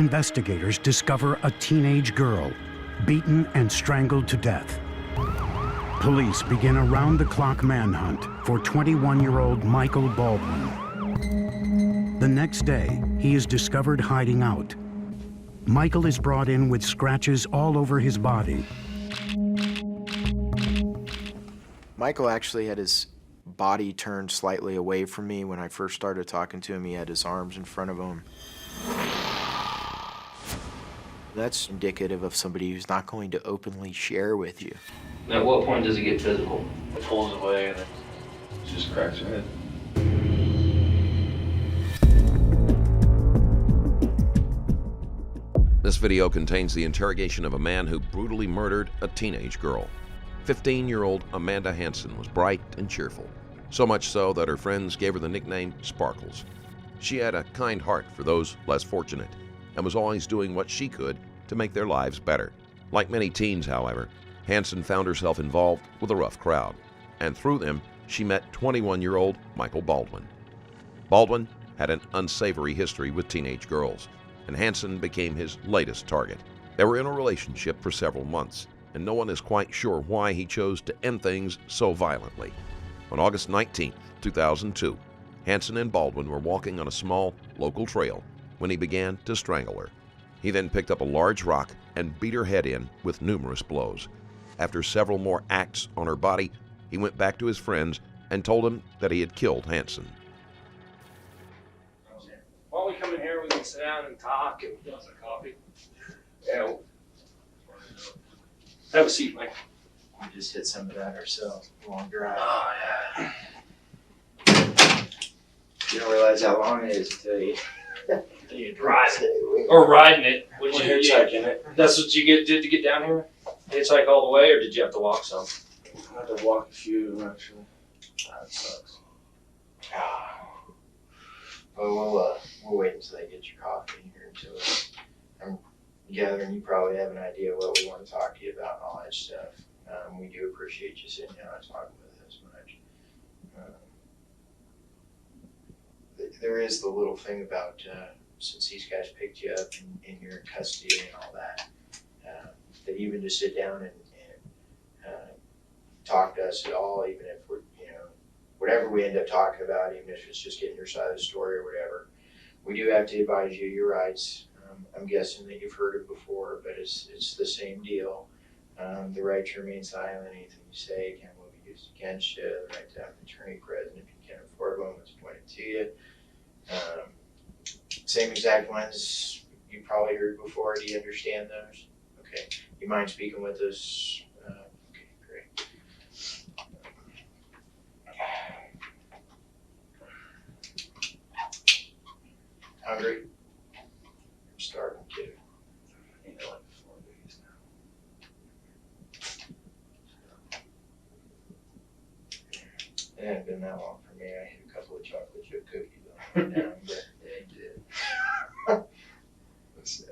investigators discover a teenage girl beaten and strangled to death. Police begin a round-the-clock manhunt for 21-year-old Michael Baldwin. The next day, he is discovered hiding out. Michael is brought in with scratches all over his body. Michael actually had his body turned slightly away from me when I first started talking to him. He had his arms in front of him. That's indicative of somebody who's not going to openly share with you. At what point does it get physical? It pulls away and then just cracks your head. This video contains the interrogation of a man who brutally murdered a teenage girl. 15-year-old Amanda Hansen was bright and cheerful, so much so that her friends gave her the nickname Sparkles. She had a kind heart for those less fortunate and was always doing what she could to make their lives better. Like many teens, however, Hansen found herself involved with a rough crowd, and through them, she met 21-year-old Michael Baldwin. Baldwin had an unsavory history with teenage girls, and Hansen became his latest target. They were in a relationship for several months, and no one is quite sure why he chose to end things so violently. On August 19, 2002, Hansen and Baldwin were walking on a small local trail when he began to strangle her. He then picked up a large rock and beat her head in with numerous blows. After several more acts on her body, he went back to his friends and told them that he had killed Hansen. Why don't we come in here, we can sit down and talk and get some coffee. Yeah. Have a seat, Mike. We just hit some of that ourselves. Long drive. Oh, yeah. You don't realize how long it is until you... You driving it or riding it? What did you Hitchhiking it. That's what you did to get down here? Hitchhike all the way, or did you have to walk some? I had to walk a few, actually. That sucks. Well, we'll wait until they get your coffee here until I'm gathering you probably have an idea what we want to talk to you about and all that stuff. We do appreciate you sitting down and talking with us much. There is the little thing about since these guys picked you up and you're in custody and all that, that even to sit down and talk to us at all, even if we're, whatever we end up talking about, even if it's just getting your side of the story or whatever, we do have to advise you your rights. I'm guessing that you've heard it before, but it's the same deal. The right to remain silent, anything you say will be used against you. The right to have an attorney present if you can't afford one was pointed to you. Same exact ones you probably heard before. Do you understand those? Okay. You mind speaking with us? Okay, great. Hungry? I'm starving too. You know, like 4 days now. It hadn't been that long for me. I hit a couple of chocolate chip cookies on the way down, but Yeah, you did. so.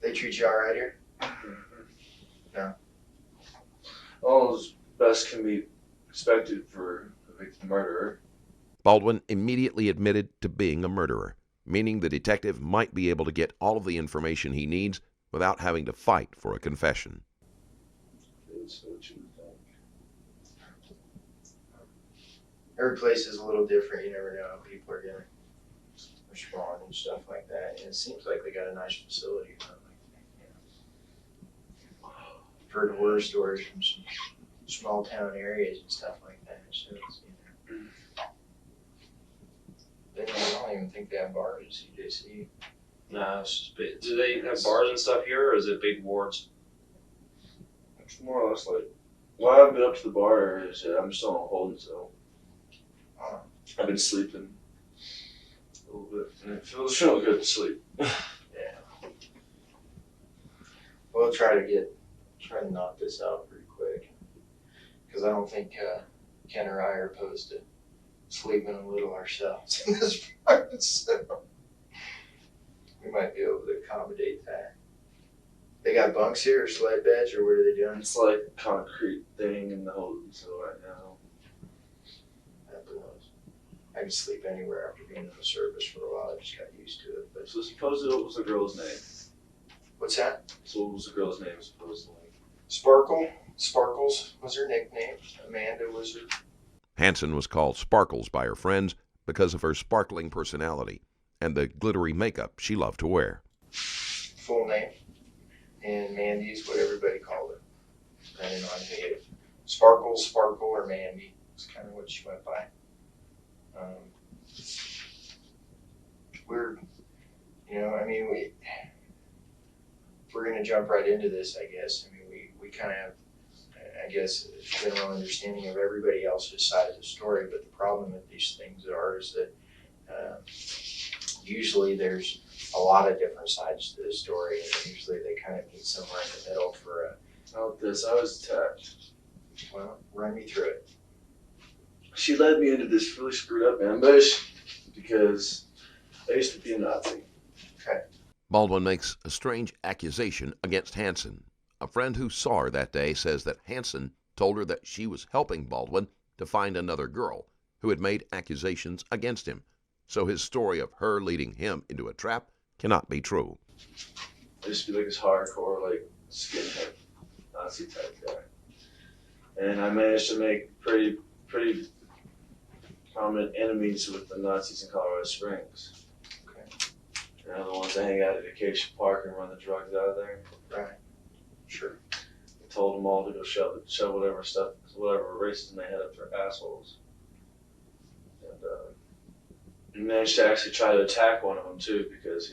They treat you all right here? No. All as best can be expected for a victim murderer. Baldwin immediately admitted to being a murderer, meaning the detective might be able to get all of the information he needs without having to fight for a confession. That's what you would think. Every place is a little different. You never know how people are going to respond and stuff like that. And it seems like they got a nice facility. I've heard horror stories from some small town areas and stuff like that. So it's, I don't even think they have bars at CJC. No, it's just big. Do they have bars and stuff here, or is it big wards? It's more or less like, well, I haven't been up to the bar areas yet. I'm still on holding cell. I've been sleeping a little bit, and it feels good to sleep. Yeah. We'll try to knock this out pretty quick. Because I don't think Ken or I are opposed to sleeping a little ourselves in this part, so we might be able to accommodate that. They got bunks here or sled beds, or what are they doing? It's like a concrete thing in the holding cell right now. That blows. I could sleep anywhere after being in the service for a while. I just got used to it. But So supposedly, what was the girl's name? what's that? So what was the girl's name supposedly? Sparkles was her nickname. Amanda was her. Hansen was called Sparkles by her friends because of her sparkling personality and the glittery makeup she loved to wear. Full name. And Mandy is what everybody called her. Depending on who. Sparkle, or Mandy. It's kind of what she went by. We're going to jump right into this, I guess. I mean, we kind of have, I guess, a general understanding of everybody else's side of the story, but the problem with these things is that usually there's a lot of different sides to the story, and usually they kind of meet somewhere in the middle for a... About this, I was attacked. Well, run me through it. She led me into this really screwed up ambush because I used to be a Nazi. Baldwin makes a strange accusation against Hansen. A friend who saw her that day says that Hansen told her that she was helping Baldwin to find another girl who had made accusations against him. So his story of her leading him into a trap cannot be true. I used to be like this hardcore, like skinhead Nazi type guy. And I managed to make pretty prominent enemies with the Nazis in Colorado Springs. You know, the ones that hang out at Acacia Park and run the drugs out of there. Right. Sure. I told them all to go shove whatever racism they had up their assholes. And we managed to actually try to attack one of them too because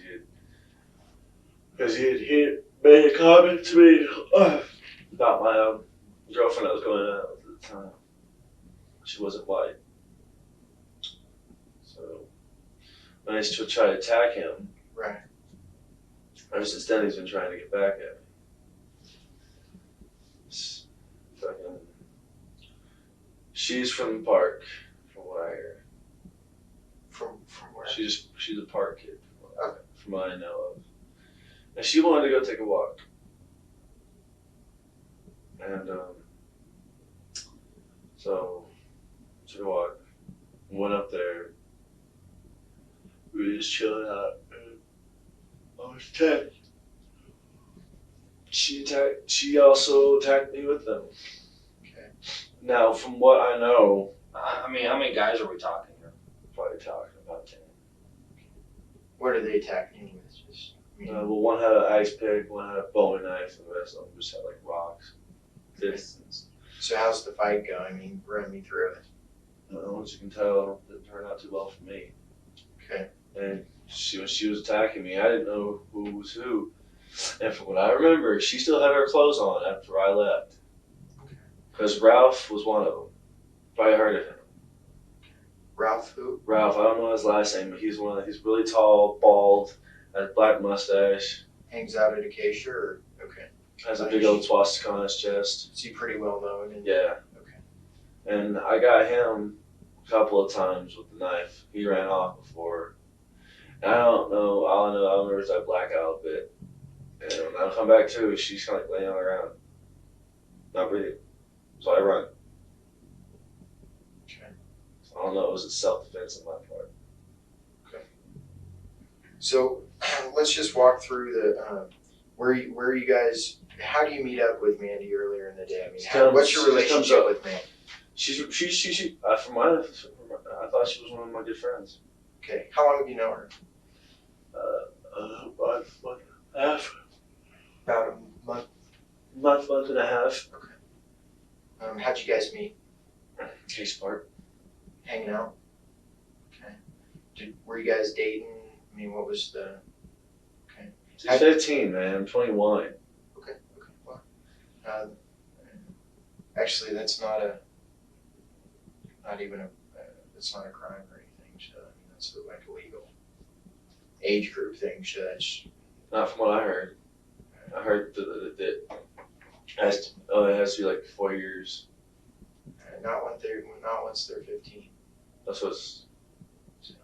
he had made a comment to me about my girlfriend I was going out with at the time. She wasn't white. So I managed to try to attack him. Right. Ever since then, he's been trying to get back at me. She's from the park, from what I hear. From where? She's a park kid, from what I know of. And she wanted to go take a walk. And so took a walk, went up there. We were just chilling out. I was attacked. She also attacked me with them. Okay. Now, from what I know, I mean, how many guys are we talking here? probably talking about 10. What are they attacking you with? Just, Well, one had an ice pick, one had a Bowie knife, and the rest of them just had like rocks. Distance. So how's the fight go? I mean, run me through it. Once you can tell, it turned out too well for me. Okay. And when she was attacking me, I didn't know who was who. And from what I remember, she still had her clothes on after I left. Because Ralph was one of them. Probably heard of him. Ralph who? Ralph, I don't know his last name, but he's really tall, bald, has a black mustache, Hangs out at Acacia or? Okay. has a big old swastika on his chest. Is he pretty well known? Yeah. Okay. And I got him a couple of times with the knife. He ran off before. And I don't know, all I remember is I black out a bit. And when I come back to, she's kind of like laying on the ground. Not breathing. So I run. Okay. So I don't know, it was a self-defense on my part. So let's just walk through the where you guys. How do you meet up with Mandy earlier in the day? I mean, what's your relationship with Mandy? I thought she was one of my good friends. Okay. How long have you known her? About a month and a half. About a month. Month and a half. Okay. How'd you guys meet? Case Park. Hanging out. Okay. Were you guys dating? I mean, what was the? Okay. She's 15, man. I'm 21. Okay. Well, actually, that's not even a. It's not a crime or anything. So I mean, that's like a legal age group thing. So that's. Not from what I heard. I heard that it has to be like 4 years. Not once they're 15. That's what's. So,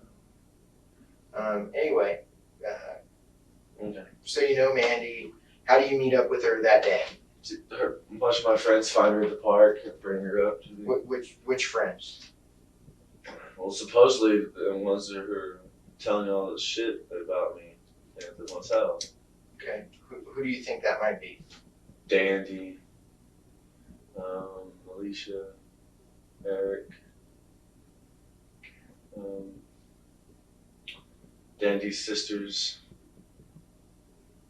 anyway, Okay. so you know Mandy. How do you meet up with her that day? A bunch of my friends find her at the park and bring her up to the. Which friends? A Well, supposedly the ones that are telling all this shit about me at the motel. Okay. Who do you think that might be? Dandy, Alicia, Eric, Dandy's sisters.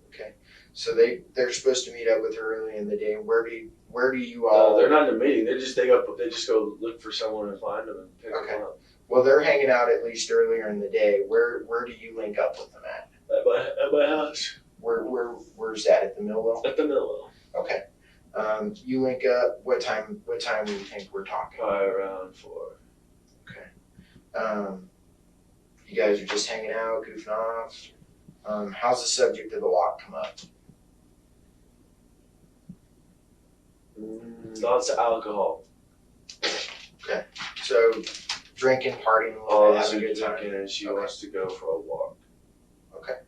Okay. So they're supposed to meet up with her early in the day. Where do you all? They're not in a meeting. They just go look for someone and find them and pick them up. Well, they're hanging out at least earlier in the day. Where do you link up with them at? At my house. Where's that, at the Millwell? At the Millwell. Okay. You link up. What time do you think we're talking? Probably around 4. Okay. You guys are just hanging out, goofing off. How's the subject of the walk come up? Lots of alcohol. Okay. So drinking, partying a little All bit, this having a good time. drinking, and she wants to go for a walk. Okay.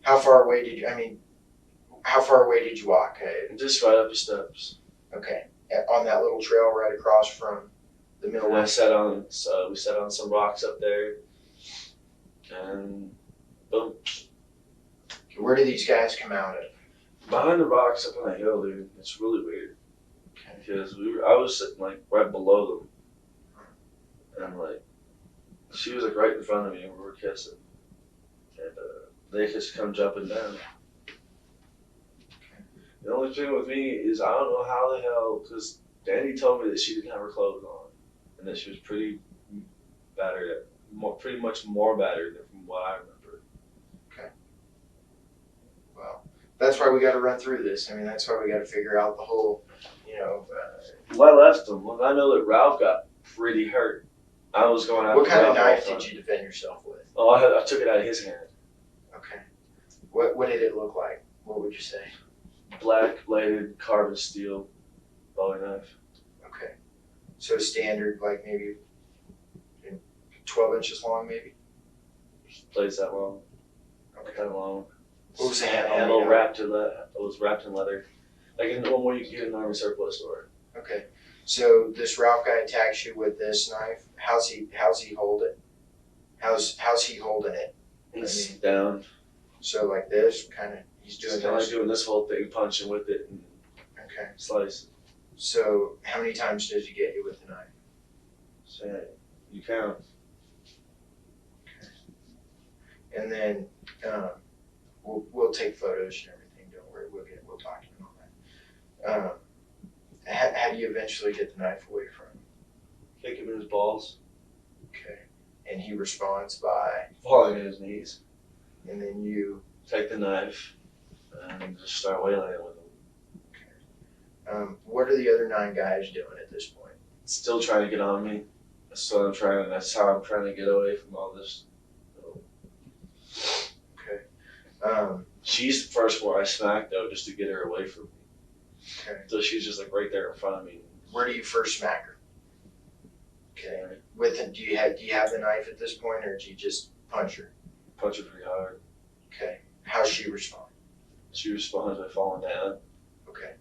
How far away did you walk? Just right up the steps. Okay. On that little trail right across from the mill. And we sat on some rocks up there, and boom. Where do these guys come out of? Behind the rocks up on the hill, dude. It's really weird. Okay. Because I was sitting like right below them, and like she was like right in front of me, and we were kissing, and they just come jumping down. The only thing with me is I don't know how the hell, because Danny told me that she didn't have her clothes on, and that she was pretty battered, pretty much more battered than from what I remember. Okay. Well, that's why we got to run through this. I mean, that's why we got to figure out the whole, Well, I left them. Well, I know that Ralph got pretty hurt. I was going out. What kind of Ralph knife all the did time. you defend yourself with? Oh, I took it out of his hand. Okay. What did it look like? What would you say? Black bladed carbon steel Bowie knife. Okay. So standard, like maybe 12 inches long, maybe? Blades that long. Okay. That long. What was the handle Handle made of? it was wrapped in leather. Like in one where you can get an army surplus store. Okay. So this Ralph guy attacks you with this knife. How's he hold it? How's he holding it? He's down. So like this, kind of, he's doing Just kind of this. like doing this whole thing, punching with it and Okay. slice. So how many times does he get you with the knife? So yeah, you count. And then we'll take photos and everything. Don't worry, we'll document all that. How do you eventually get the knife away from him? Kick him in his balls. Okay. And he responds by, Falling to his knees. and then you. Take the knife and just start waylaying with him. What are the other 9 guys doing at this point? Still trying to get on me. That's how I'm trying to get away from all this. Okay. She's the first one I smacked though, just to get her away from me. Okay. So she's just like right there in front of me. Where do you first smack her? Okay. Do you have the knife at this point, or do you just punch her? Punch her pretty hard. Okay. How's she respond? She responds by falling down. Okay.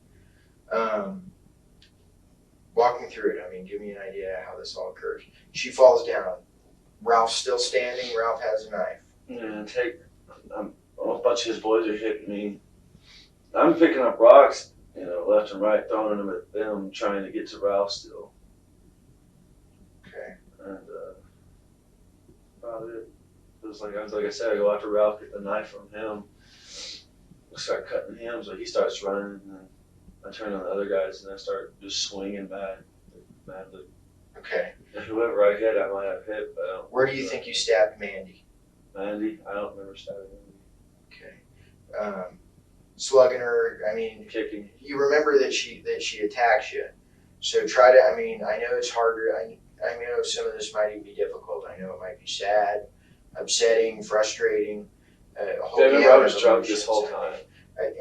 Walk me through it. I mean, give me an idea how this all occurs. She falls down. Ralph's still standing. Ralph has a knife. Yeah, a bunch of his boys are hitting me. I'm picking up rocks, left and right, throwing them at them, trying to get to Ralph still. Okay. And about it. It was like I said, I go after Ralph, get the knife from him, start cutting him, so he starts running, and then I turn on the other guys, and I start just swinging madly. Okay. And whoever I hit, I might have hit, but I don't. Where do you think you stabbed Mandy? Mandy? I don't remember stabbing Mandy. Okay. Slugging her. I mean, Kicking. you remember that she attacks you. So try to. I mean, I know it's harder. I know some of this might even be difficult. I know it might be sad, upsetting, frustrating. I remember I was drunk this whole time.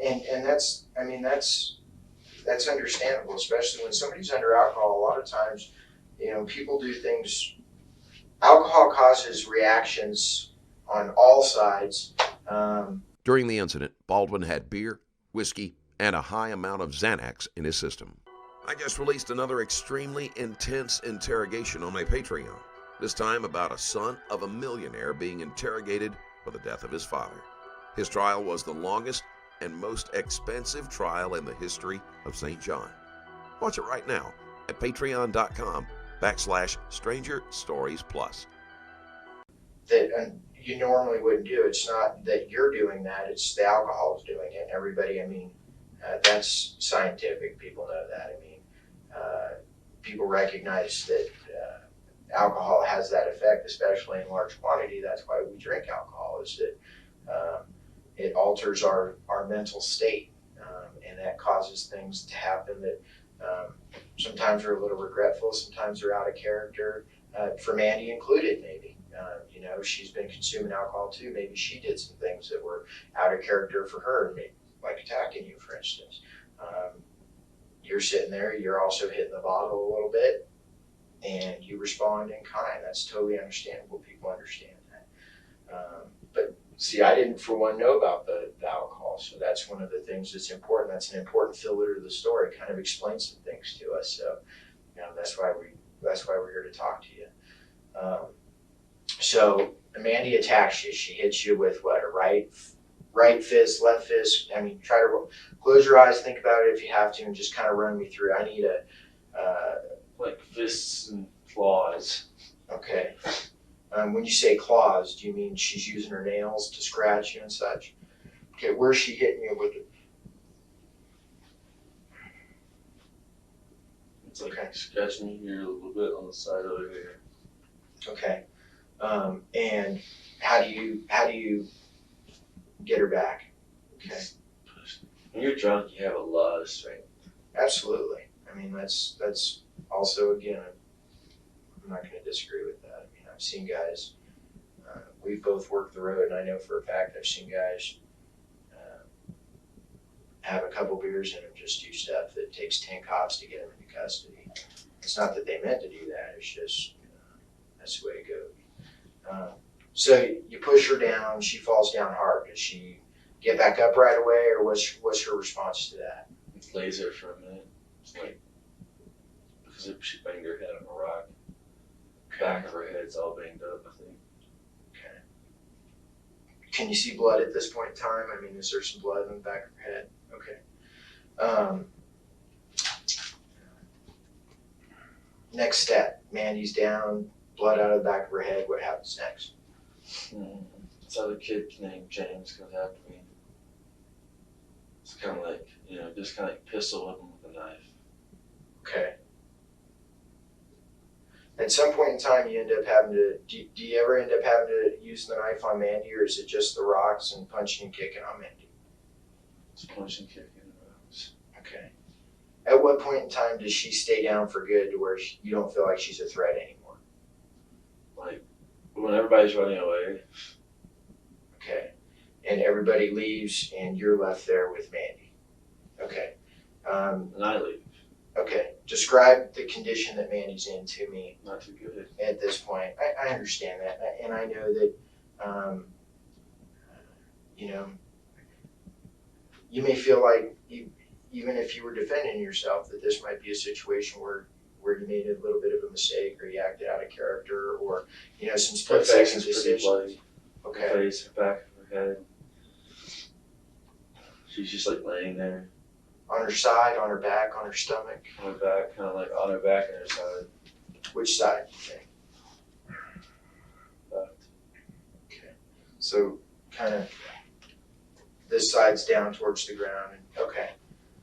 And that's understandable, especially when somebody's under alcohol. A lot of times, people do things. Alcohol causes reactions on all sides. During the incident, Baldwin had beer, whiskey, and a high amount of Xanax in his system. I just released another extremely intense interrogation on my Patreon, this time about a son of a millionaire being interrogated for the death of his father. His trial was the longest and most expensive trial in the history of St. John. Watch it right now at patreon.com/Stranger Stories Plus. That you normally wouldn't do. It's not that you're doing that, it's the alcohol's doing it. Everybody, that's scientific. People know that. People recognize that alcohol has that effect, especially in large quantity. That's why we drink alcohol, is that it alters our mental state, and that causes things to happen that sometimes are a little regretful, sometimes they're out of character, for Mandy included, maybe. She's been consuming alcohol too. Maybe she did some things that were out of character for her, maybe, like attacking you, for instance. You're sitting there, you're also hitting the bottle a little bit, and you respond in kind. That's totally understandable. People understand that. But see, I didn't, for one, know about the alcohol, so that's one of the things that's important. That's an important filler to the story. Kind of explains some things to us. So, that's why we're here to talk to you. So Mandy attacks you. She hits you with what? A right fist, left fist. Try to close your eyes, think about it if you have to, and just kind of run me through. I need a Like fists and claws. Okay. When you say claws, do you mean she's using her nails to scratch you and such? Okay, where's she hitting you with it? It's like scratching me here a little bit on the side over here. Okay. And how do you get her back? Okay. When you're drunk, you have a lot of strength. Absolutely. That's also, again, I'm not going to disagree with that. I've seen guys, we've both worked the road, and I know for a fact I've seen guys have a couple beers in them, just do stuff that takes 10 cops to get them into custody. It's not that they meant to do that, it's just, that's the way it goes. So you push her down, she falls down hard. Does she get back up right away, or what's her response to that? It lays there for a minute. It's like, because she banged her head on a rock. Back of her head's all banged up, I think. Okay. Can you see blood at this point in time? Is there some blood in the back of her head? Okay. Next step, Mandy's down, blood out of the back of her head. What happens next? This other kid named James comes after me. It's kind of like, just kind of like pistol whip him with a knife. Okay. At some point in time, you end up having to, do you ever end up having to use the knife on Mandy, or is it just the rocks and punching and kicking on Mandy? It's punching, kicking, and rocks. Okay. At what point in time does she stay down for good to where you don't feel like she's a threat anymore? Like, when everybody's running away. Okay. And everybody leaves and you're left there with Mandy. Okay. And I leave. Okay. Describe the condition that Mandy's in to me. Not too good. At this point. I understand that. And I know that, you may feel like, even if you were defending yourself, that this might be a situation where you made a little bit of a mistake, or you acted out of character, or, some split second decisions. Okay. Her face, her back of her head. She's just like laying there. On her side, on her back, on her stomach? On her back, kind of like on her back and her side. Which side, do you think? Left. Okay. So, kind of, this side's down towards the ground. Okay.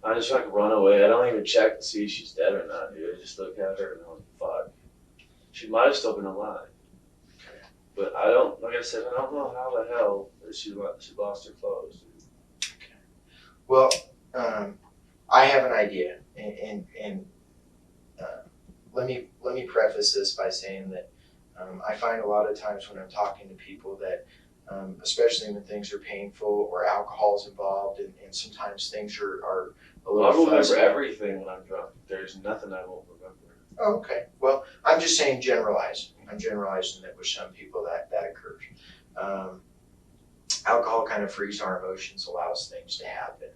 I just run away. I don't even check to see if she's dead or not, dude. I just look at her and I'm like, fuck. She might have still been alive. Okay. But I don't, like I said, I don't know how the hell that she lost her clothes, dude. Okay. Well, I have an idea, and let me preface this by saying that I find a lot of times when I'm talking to people that, especially when things are painful or alcohol's involved, and sometimes things are a little I will remember fuzzy. Everything when I'm drunk. There's nothing I won't remember. Oh, okay. Well, I'm just saying generalizing. I'm generalizing that with some people that occurs. Alcohol kind of frees our emotions, allows things to happen.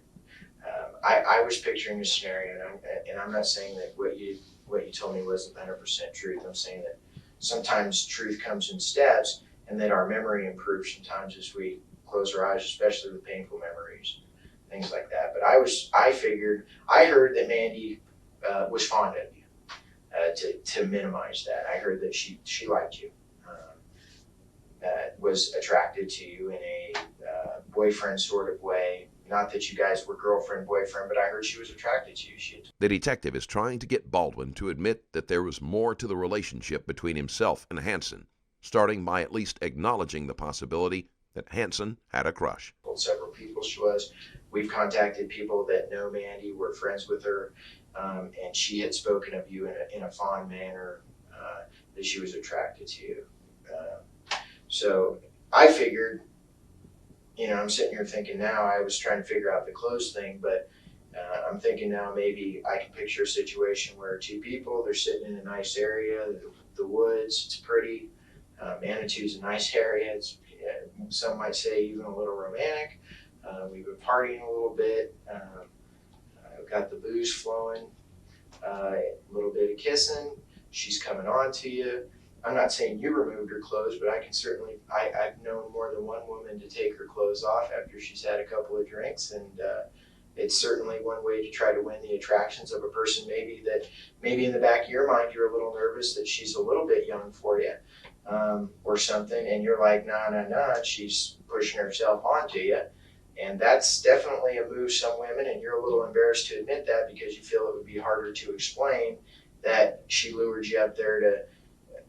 I was picturing a scenario, and I'm not saying that what you told me wasn't 100% truth. I'm saying that sometimes truth comes in steps, and that our memory improves sometimes as we close our eyes, especially with painful memories, things like that. But I heard that Mandy was fond of you. To minimize that, I heard that she liked you, was attracted to you in a boyfriend sort of way. Not that you guys were girlfriend, boyfriend, but I heard she was attracted to you. The detective is trying to get Baldwin to admit that there was more to the relationship between himself and Hansen, starting by at least acknowledging the possibility that Hansen had a crush. Told several people she was. We've contacted people that know Mandy, were friends with her, and she had spoken of you in a fond manner, that she was attracted to you. So I figured, I'm sitting here thinking now, I was trying to figure out the clothes thing, but I'm thinking now maybe I can picture a situation where two people, they're sitting in a nice area, the woods, it's pretty. Manitou's a nice area. It's, some might say even a little romantic. We've been partying a little bit. I've got the booze flowing, a little bit of kissing. She's coming on to you. I'm not saying you removed her clothes, but I can certainly, I've known more than one woman to take her clothes off after she's had a couple of drinks, and it's certainly one way to try to win the attractions of a person maybe in the back of your mind you're a little nervous that she's a little bit young for you, or something, and you're like, nah, she's pushing herself onto you. And that's definitely a move some women, and you're a little embarrassed to admit that because you feel it would be harder to explain that she lured you up there to,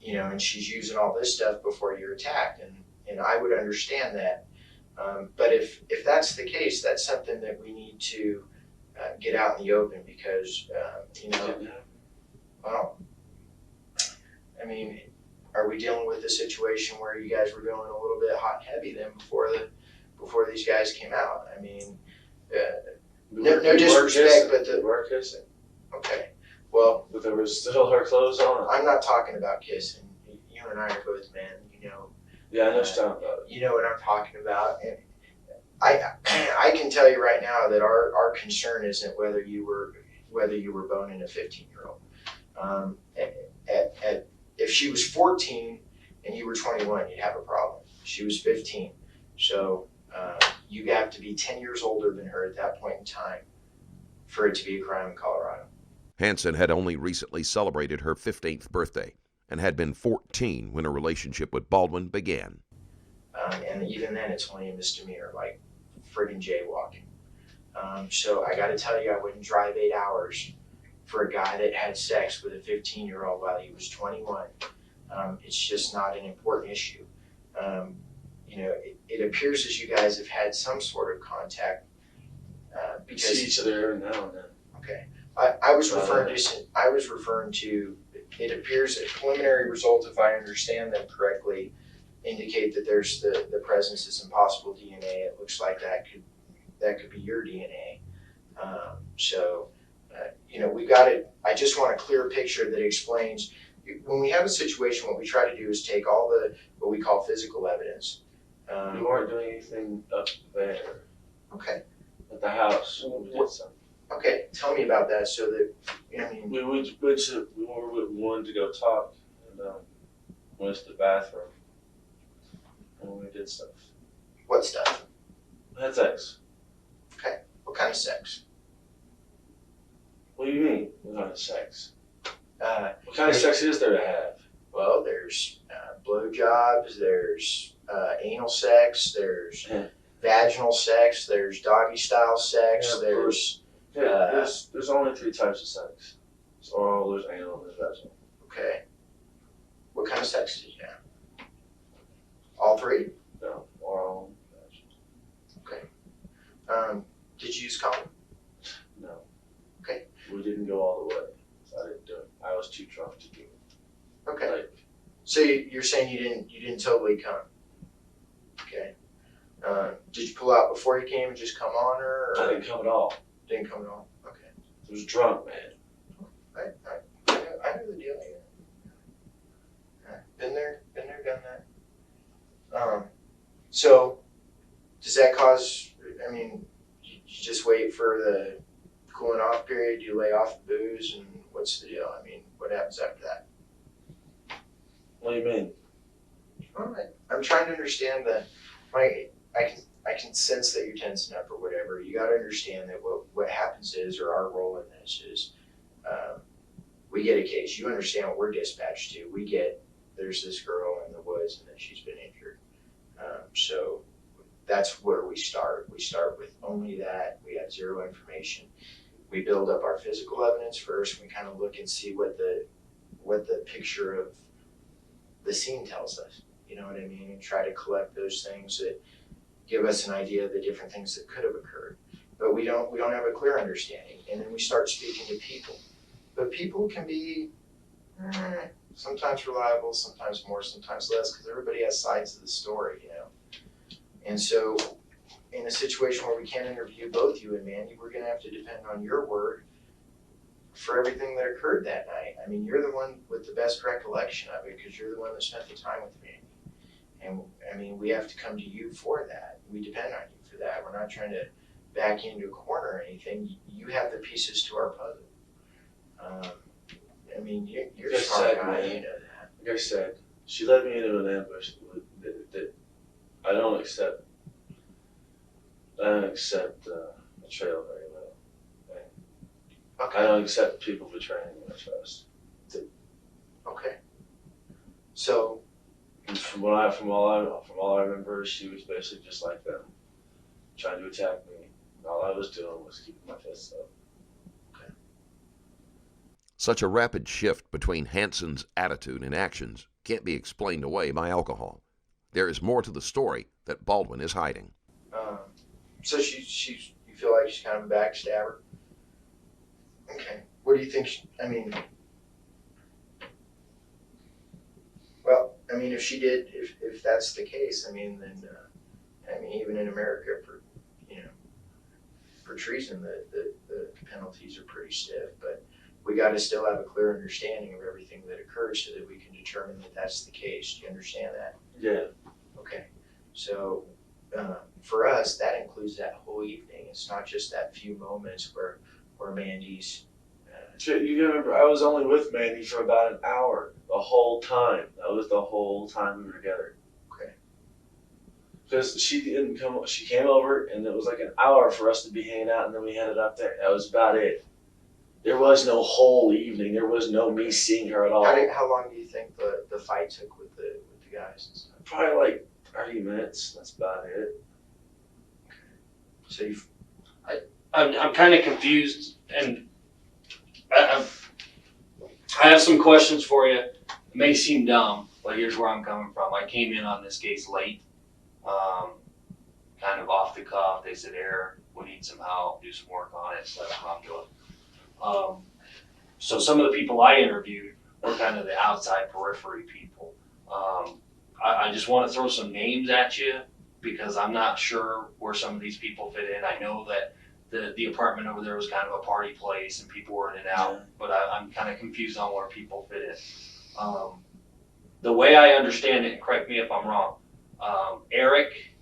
and she's using all this stuff before you're attacked. And I would understand that. But if that's the case, that's something that we need to get out in the open because, well, I mean, are we dealing with a situation where you guys were going a little bit hot and heavy then before these guys came out? I mean, no disrespect, but we were kissing. Okay, well, But there was still her clothes on. I'm not talking about kissing. You and I are both men, Yeah, I know what you're talking about. You know what I'm talking about, and I can tell you right now that our concern isn't whether you were boning a 15-year-old. If she was 14 and you were 21, you'd have a problem. She was 15, so you have to be 10 years older than her at that point in time for it to be a crime in Colorado. Hansen had only recently celebrated her 15th birthday and had been 14 when her relationship with Baldwin began. And even then, it's only a misdemeanor, like friggin' jaywalking. So I got to tell you, I wouldn't drive 8 hours for a guy that had sex with a 15-year-old while he was 21. It's just not an important issue. It appears as you guys have had some sort of contact. We see each other every now and then. Okay. I was referring to, it appears that preliminary results, if I understand them correctly, indicate that there's the presence of some possible DNA. It looks like that could be your DNA. We got it. I just want a clear picture that explains, when we have a situation, what we try to do is take all what we call physical evidence. We weren't doing anything up there. Okay. At the house. We did something. Okay, tell me about that so that, We wanted to go talk and went to the bathroom and we did stuff. What stuff? Had sex. Okay, what kind of sex? What do you mean? What kind of sex? What kind of there's- sex is there to have? Well, there's blowjobs, there's anal sex, there's Yeah. vaginal sex, there's doggy style sex, Yeah, there's there's only 3 types of sex. There's oral, there's anal, there's vaginal. okay. What kind of sex did you have? All 3? No, oral, vaginal. Did you use condom? No. Okay. We didn't go all the way. So I didn't do it. I was too drunk to do it. Okay. Like, So you're saying you didn't totally come? Okay. Did you pull out before you came and just come on her? Or I didn't come at all. Didn't come at all? Okay. I was drunk, man. I know the deal here. Been there, done that. So does that cause, you just wait for cooling off period? Do you lay off the booze, and what's the deal? I mean, what happens after that? What do you mean? All right. I'm trying to understand I can sense that you're tensing up or whatever. You got to understand that what happens is, or our role in this is, we get a case. You understand what we're dispatched to. There's this girl in the woods and then she's been injured. So that's where we start. We start with only that. We have zero information. We build up our physical evidence first. We kind of look and see what the picture of the scene tells us. You know what I mean? And try to collect those things that give us an idea of the different things that could have occurred. But we don't have a clear understanding. And then we start speaking to people. But people can be sometimes reliable, sometimes more, sometimes less, because everybody has sides of the story, you know. And so in a situation where we can't interview both you and Mandy, we're going to have to depend on your word for everything that occurred that night. I mean, you're the one with the best recollection of it because you're the one that spent the time with Mandy. And I mean, we have to come to you for that. We depend on you for that. We're not trying to back you into a corner or anything. You have the pieces to our puzzle. I mean, you're a smart guy, you know that. Like I said, she led me into an ambush that I don't accept. I don't accept betrayal very well. Okay. I don't accept people betraying my trust. Okay. So. And from all I remember, she was basically just like them, trying to attack me. And all I was doing was keeping my fists up. Such a rapid shift between Hansen's attitude and actions can't be explained away by alcohol. There is more to the story that Baldwin is hiding. So you feel like she's kind of a backstabber? Okay. What do you think? If she did, if that's the case, then, even in America, for treason, the penalties are pretty stiff, but we got to still have a clear understanding of everything that occurred so that we can determine that that's the case. Do you understand that? Yeah. Okay. So for us, that includes that whole evening. It's not just that few moments where Mandy's. You remember, I was only with Mandy for about an hour the whole time. That was the whole time we were together. Okay. Because she didn't come. She came over, and it was like an hour for us to be hanging out, and then we headed up there. That was about it. There was no whole evening. There was no me seeing her at all. How long do you think the fight took with the guys and stuff? Probably like 30 minutes. That's about it. So I'm kind of confused, and I have some questions for you. It may seem dumb, but here's where I'm coming from. I came in on this case late, kind of off the cuff. They said, Eric, we need some help, do some work on it, so that's what I'm doing. So some of the people I interviewed were kind of the outside periphery people. I just want to throw some names at you because I'm not sure where some of these people fit in. I know that the apartment over there was kind of a party place and people were in and out, but I'm kind of confused on where people fit in. The way I understand it, and correct me if I'm wrong, Eric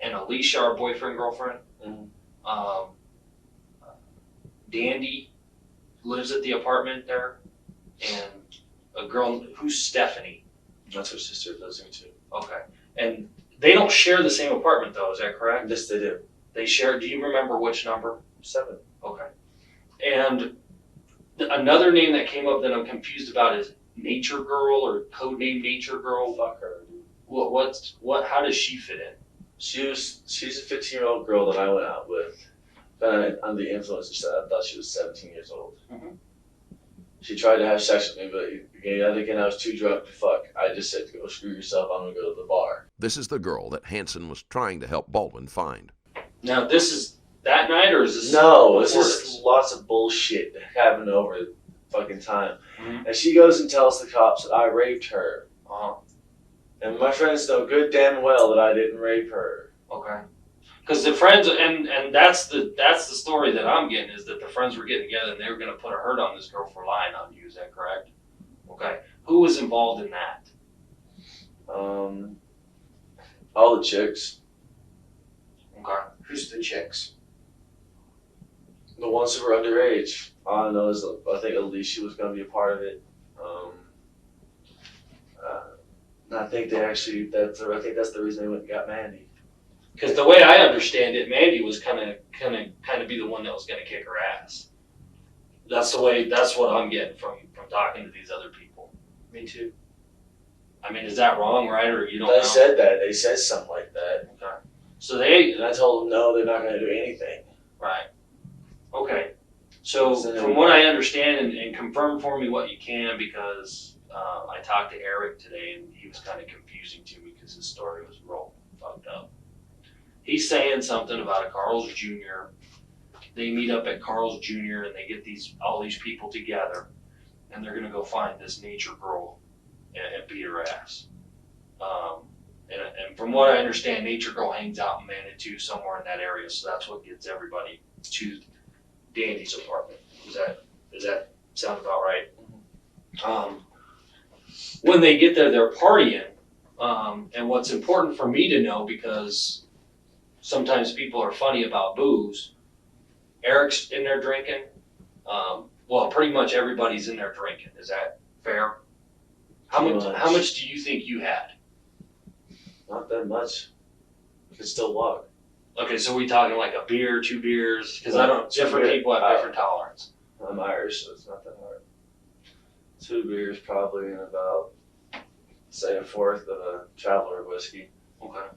and Alicia are boyfriend, girlfriend. Mm-hmm. Dandy lives at the apartment there, and a girl who's Stephanie. That's her sister lives there too. Okay, and they don't share the same apartment though. Is that correct? Yes, they do. They share. Do you remember which number? 7. Okay. And another name that came up that I'm confused about is Nature Girl or codename Nature Girl. Fuck her, dude. What? How does she fit in? She's a 15-year-old girl that I went out with. Under the influence and stuff, I thought she was 17 years old. Mm-hmm. She tried to have sex with me, but again, I was too drunk to fuck. I just said, go screw yourself, I'm gonna go to the bar. This is the girl that Hansen was trying to help Baldwin find. Now, this is that night, or is this? No, this is lots of bullshit that happened over the fucking time. Mm-hmm. And she goes and tells the cops that I raped her. Uh-huh. And my friends know good damn well that I didn't rape her. Okay. Because the friends, and that's the story that I'm getting, is that the friends were getting together and they were going to put a hurt on this girl for lying on you. Is that correct? Okay. Who was involved in that? All the chicks. Okay. Who's the chicks? The ones who were underage. All I know is I think Alicia was going to be a part of it. And I think I think that's the reason they went and got Mandy. Because the way I understand it, Mandy was kind of be the one that was going to kick her ass. That's what I'm getting from talking to these other people. Me too. I mean, is that wrong, right? Or you don't They know? said that. They said something like that. Okay. So and I told them no, they're not going to do anything. right. Okay. So So from what I understand, and confirm for me what you can, because I talked to Eric today and he was kind of confusing to me because his story was real fucked up. He's saying something about a Carl's Jr. They meet up at Carl's Jr. and they get all these people together and they're gonna go find this nature girl and beat her ass. And from what I understand, Nature Girl hangs out in Manitou somewhere in that area, so that's what gets everybody to Dandy's apartment. Does that sound about right? When they get there, they're partying. And what's important for me to know, because sometimes people are funny about booze, Eric's in there drinking. Well, pretty much everybody's in there drinking. Is that fair? How much do you think you had? Not that much. You can still walk. Okay, so we talking like a beer, 2 beers? Because different beer. people have different tolerance. I'm Irish, so it's not that hard. 2 beers probably, and about, say, a fourth of a traveler whiskey. Okay.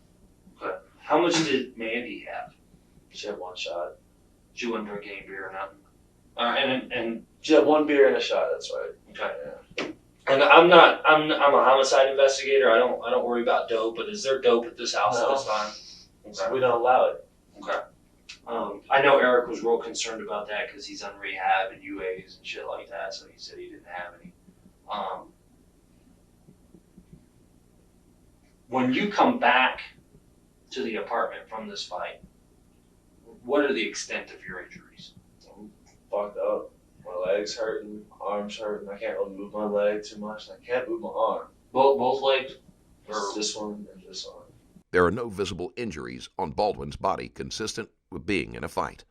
How much did Mandy have? She had 1 shot. She wouldn't drink any beer or nothing. All right, and She had 1 beer and a shot. That's right. okay. Yeah. And I'm a homicide investigator. I don't worry about dope. But is there dope at this house at this time? So we don't allow it. Okay. I know Eric was real concerned about that because he's on rehab and UAs and shit like that. So he said he didn't have any. When you come back to the apartment from this fight, what are the extent of your injuries? I'm fucked up. My legs hurting, arms hurting. I can't really move my leg too much. I can't move my arm. Both legs? Just this one and this one. There are no visible injuries on Baldwin's body consistent with being in a fight.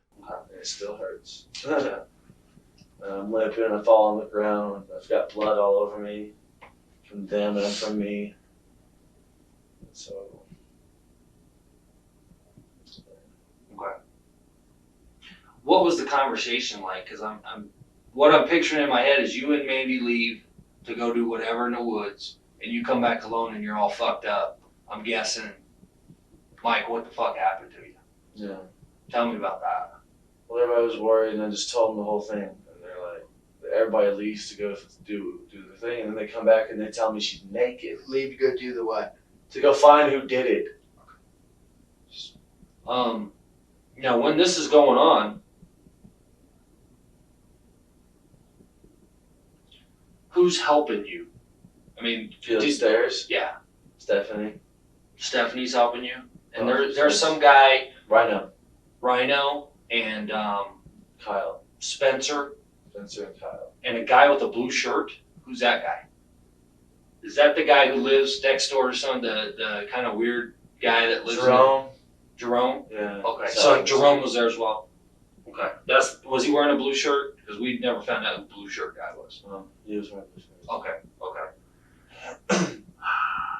It still hurts. I'm limping, I fall on the ground. I've got blood all over me from them and from me. So. Okay. What was the conversation like? Because what I'm picturing in my head is you and Mandy leave to go do whatever in the woods, and you come back alone and you're all fucked up. I'm guessing, Mike, what the fuck happened to you? Yeah. Tell me about that. Well, everybody was worried, and I just told them the whole thing. And they're like, everybody leaves to go do the thing, and then they come back and they tell me she's naked. Leave to go do the what? To go find who did it. Now when this is going on, who's helping you? I mean, She upstairs. yeah, Stephanie. Stephanie's helping you, and Oh, there's some guy, Rhino. and Kyle. Spencer, Spencer and Kyle. and a guy with a blue shirt. Who's that guy? Is that the guy who lives next door to the kind of weird guy that lives Jerome. Jerome? Yeah. Okay, so Jerome was there as well. Okay, was he wearing a blue shirt? Because we never found out who the blue shirt guy was. He was wearing blue shirt. Okay.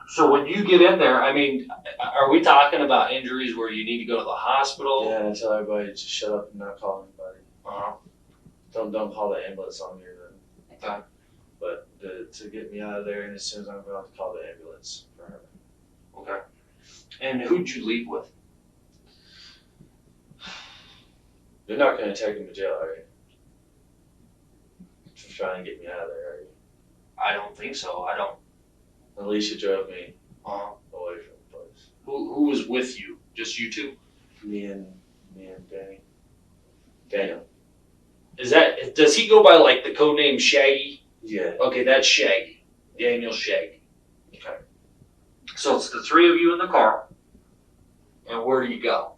So when you get in there, I mean, are we talking about injuries where you need to go to the hospital? Yeah, I tell everybody to just shut up and not call anybody. Uh-huh. Don't call the ambulance on me or nothing. Okay. But to get me out of there, and as soon as I'm going to call the ambulance for her. Okay. And who'd you leave with? You're not going to take him to jail, are you? Just trying to get me out of there, are you? I don't think so. I don't. Alicia drove me Uh-huh. away from the place. Who was with you? Just you two? Me and Danny. Daniel. Does he go by like the code name Shaggy? Yeah. Okay, that's Shaggy. Daniel Shaggy. Okay. So it's the 3 of you in the car. And where do you go?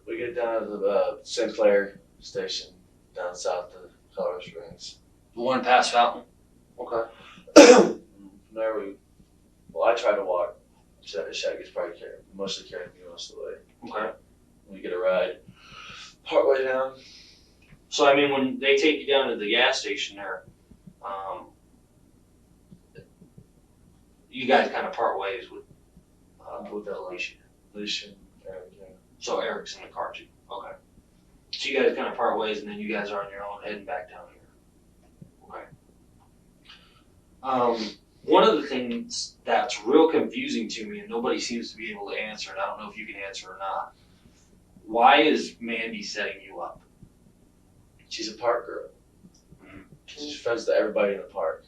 We get down to the Sinclair station down south of Colorado Springs. The one past Fountain? Okay. From there I try to walk. Shaggy's probably mostly carrying me most of the way. Okay. We get a ride. Partway down, So I mean, when they take you down to the gas station there, you guys kind of part ways with Alicia. Alicia and Eric, yeah. So Eric's in the car too. Okay. So you guys kind of part ways, and then you guys are on your own heading back down here. Okay. One of the things that's real confusing to me, and nobody seems to be able to answer, and I don't know if you can answer or not. Why is Mandy setting you up? She's a park girl. She's friends with everybody in the park.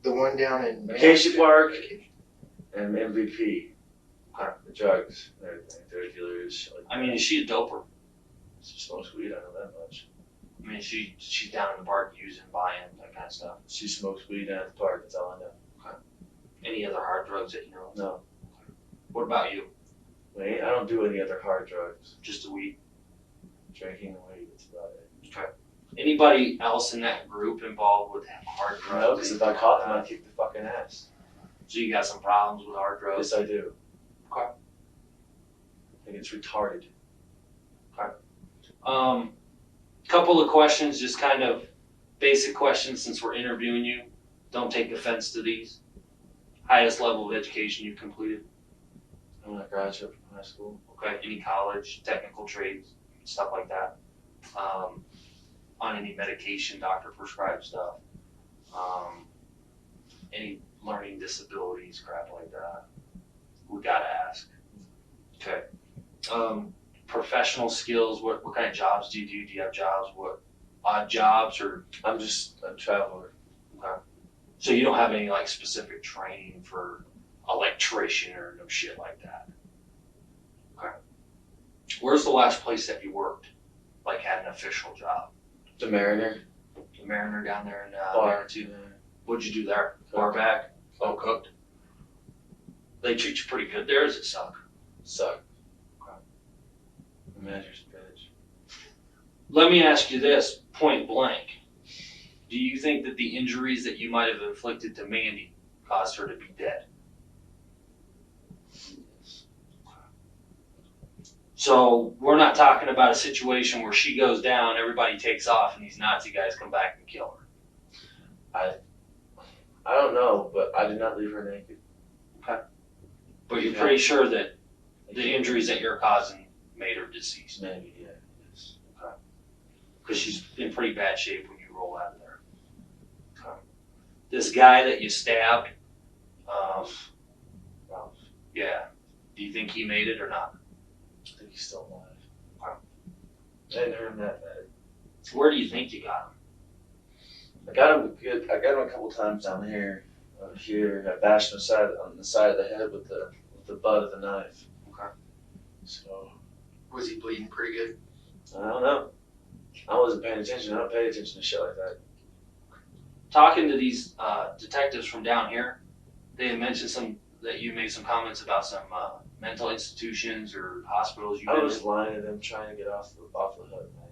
The one down in Acacia Park and MVP. The drugs and everything. Drug dealers, shit like I mean, is she a doper? she smokes weed, I know that much. I mean, she's down in the park using, buying, that kind of stuff. She smokes weed down at the park, that's all I know. Any other hard drugs that you know? No. What about you? I don't do any other hard drugs. Just the weed? Drinking and weed, that's about it. Okay. Anybody else in that group involved with hard drugs? No, because if I caught them, I'd kick the fucking ass. So you got some problems with hard drugs? Yes, I do. Okay. I think it's retarded. Couple of questions, just kind of basic questions since we're interviewing you. Don't take offense to these. Highest level of education you've completed? I'm not a graduate from high school. Okay. Any college, technical trades, stuff like that? On any medication, doctor prescribed stuff? Any learning disabilities, crap like that? We gotta ask. Okay. Professional skills, what kind of jobs do you do? Do you have jobs? What odd jobs or? I'm just a traveler. Okay. So you don't have any like specific training for electrician or no shit like that? Okay. Where's the last place that you worked? Like had an official job? The Mariner. The Mariner down there in Bar. Manitou. What'd you do there? Bar back? Oh, cooked. They treat you pretty good there, or does it suck? Suck. The manager's a bitch. Let me ask you this, point blank. Do you think that the injuries that you might have inflicted to Mandy caused her to be dead? So we're not talking about a situation where she goes down, everybody takes off, and these Nazi guys come back and kill her. I don't know, but I did not leave her naked. But you're pretty sure that the injuries that you're causing made her deceased. Maybe, yeah. Yes. Because she's in pretty bad shape when you roll out of there. Okay. This guy that you stabbed, Ralph. yeah, do you think he made it or not? I think he's still alive. I didn't hurt him that bad. Where do you think you got him? I got him a couple times down here. Here, I bashed him on the side of the head with the butt of the knife. Okay. So Was he bleeding pretty good? I don't know. I wasn't paying attention. I don't pay attention to shit like that. Talking to these detectives from down here, they had mentioned that you made some comments about some mental institutions or hospitals you've I been was in. lying to them, trying to get off the hook, man.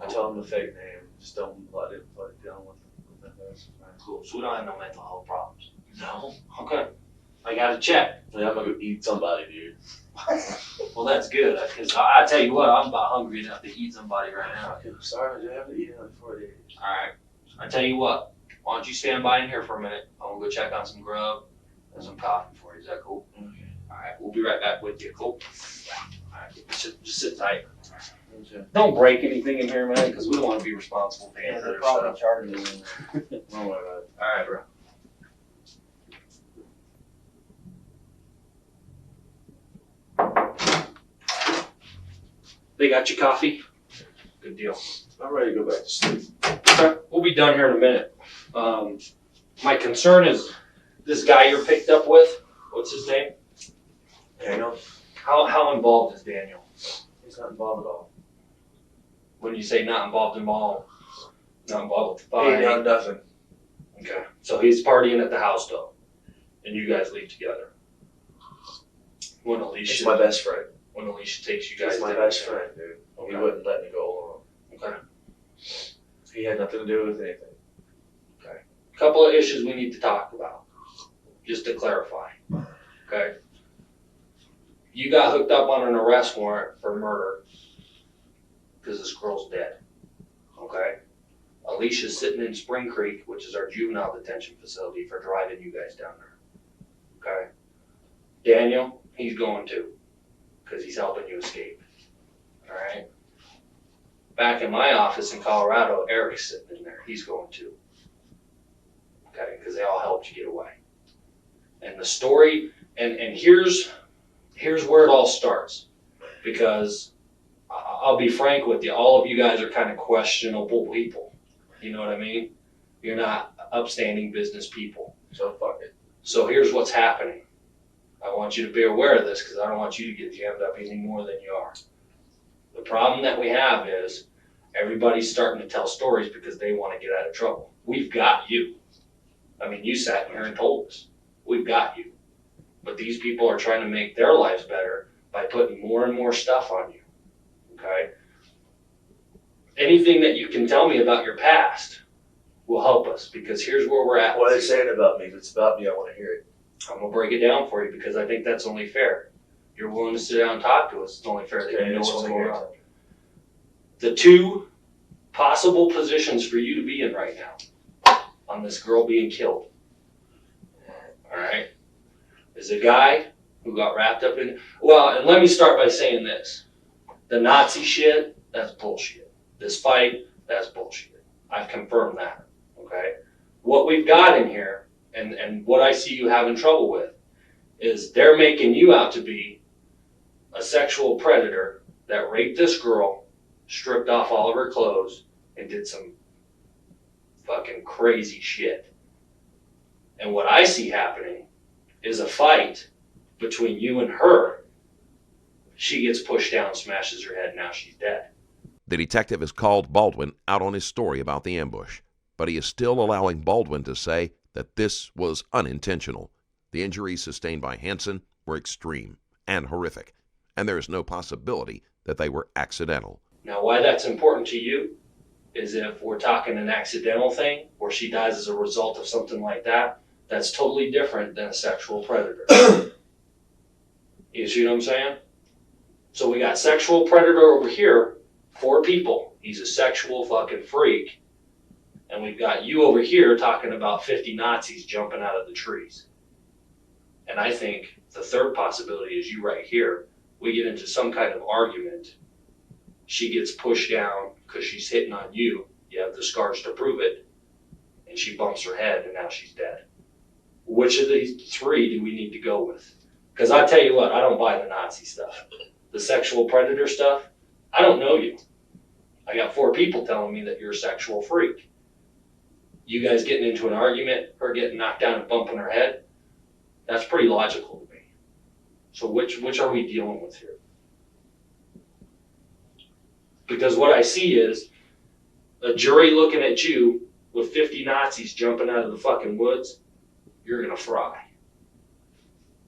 I told them a fake name. Just don't let it deal with that. Cool. So we don't have no mental health problems. No. Okay. I gotta check. Yeah, I'm gonna go eat somebody, dude. Well, that's good, because I tell you what, I'm about hungry enough to eat somebody right now. I'm sorry, I haven't eaten in 4 days. All right. I tell you what, why don't you stand by in here for a minute? I'm gonna go check on some grub and some coffee for you. Is that cool? Okay. All right. We'll be right back with you. Cool. All right. Just sit tight. Okay. Don't break anything in here, man, because we don't want to be responsible for any of their stuff. charging me. Don't worry about it. All right, bro. They got your coffee? Good deal. I'm ready to go back to sleep. Okay, we'll be done here in a minute. My concern is this guy you're picked up with. What's his name? Daniel? How involved is Daniel? He's not involved at all. When you say not involved, not involved with the He fight. done nothing. Okay, so he's partying at the house though, and you guys leave together. When He's Alicia, my best friend. when Alicia takes you guys, He's my together. best friend, dude. Okay. He wouldn't let me go alone. Okay. He had nothing to do with anything. Couple of issues we need to talk about, just to clarify. Okay. You got hooked up on an arrest warrant for murder because this girl's dead. Okay? Alicia's sitting in Spring Creek, which is our juvenile detention facility, for driving you guys down there. Okay? Daniel, he's going too, because he's helping you escape. All right? Back in my office in Colorado, Eric's sitting in there. He's going too. Okay? Because they all helped you get away. And the story, and here's where it all starts. Because I'll be frank with you, all of you guys are kind of questionable people. You know what I mean? You're not upstanding business people. So fuck it. So here's what's happening. I want you to be aware of this because I don't want you to get jammed up any more than you are. The problem that we have is everybody's starting to tell stories because they want to get out of trouble. We've got you. I mean, you sat in here and told us. We've got you. But these people are trying to make their lives better by putting more and more stuff on you. Okay? Anything that you can tell me about your past will help us because here's where we're at. What are they saying about me? If it's about me, I want to hear it. I'm going to break it down for you because I think that's only fair. You're willing to sit down and talk to us. It's only fair that you know what's going on. The two possible positions for you to be in right now on this girl being killed, all right, is a guy who got wrapped up in, well, and let me start by saying this. The Nazi shit, that's bullshit. This fight, that's bullshit. I've confirmed that, okay? What we've got in here, and what I see you having trouble with, is they're making you out to be a sexual predator that raped this girl, stripped off all of her clothes, and did some fucking crazy shit. And what I see happening is a fight between you and her. She gets pushed down, smashes her head, now she's dead. The detective has called Baldwin out on his story about the ambush, but he is still allowing Baldwin to say that this was unintentional. The injuries sustained by Hansen were extreme and horrific, and there is no possibility that they were accidental. Now, why that's important to you is if we're talking an accidental thing where she dies as a result of something like that, that's totally different than a sexual predator. You see what I'm saying? So we got sexual predator over here, 4 people. He's a sexual fucking freak. And we've got you over here talking about 50 Nazis jumping out of the trees. And I think the third possibility is you right here. We get into some kind of argument. She gets pushed down because she's hitting on you. You have the scars to prove it. And she bumps her head and now she's dead. Which of these 3 do we need to go with? Because I tell you what, I don't buy the Nazi stuff. The sexual predator stuff, I don't know you. I got 4 people telling me that you're a sexual freak. You guys getting into an argument, her getting knocked down and bumping her head, that's pretty logical to me. So which are we dealing with here? Because what I see is a jury looking at you with 50 Nazis jumping out of the fucking woods, you're gonna fry.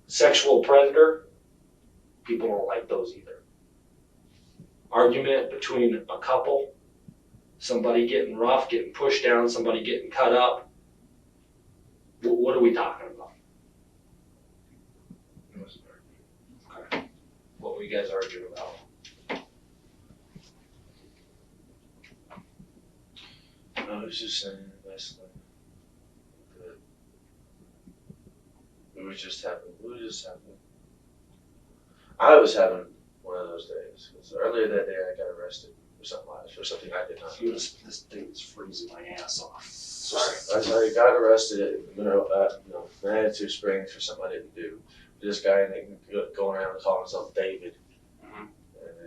Sexual predator, people don't like those either. Argument between a couple, somebody getting rough, getting pushed down, somebody getting cut up. What are we talking about? Okay. What were you guys arguing about? I was just saying, basically, that it was just happening. I was having one of those days. Because earlier that day I got arrested for something I did not do. This thing is freezing my ass off. Sorry. I got arrested at Manitou Springs for something I didn't do. This guy going around and calling himself David. Mm-hmm.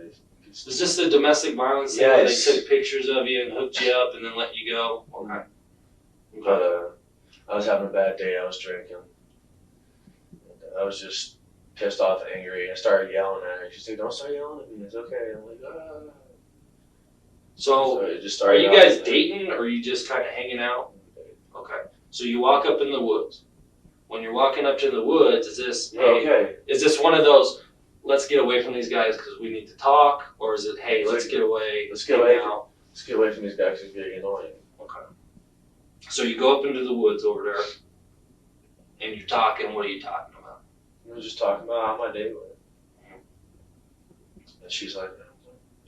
And is this the domestic violence thing where they took pictures of you and hooked you up and then let you go? Okay. But I was having a bad day. I was drinking. And I was just pissed off, angry. I started yelling at her. She's like, "Don't start yelling at me. It's okay." I'm like, "Ah." So it just are started. you guys dating or are you just kind of hanging out? Okay. So you walk up in the woods. When you're walking up to the woods, is this, hey, is this one of those, let's get away from these guys because we need to talk? Or is it, hey, let's get away. Let's get away from these guys because it's getting annoying. Okay. So you go up into the woods over there and you're talking. What are you talking about? We were just talking about how my day went. And she's like,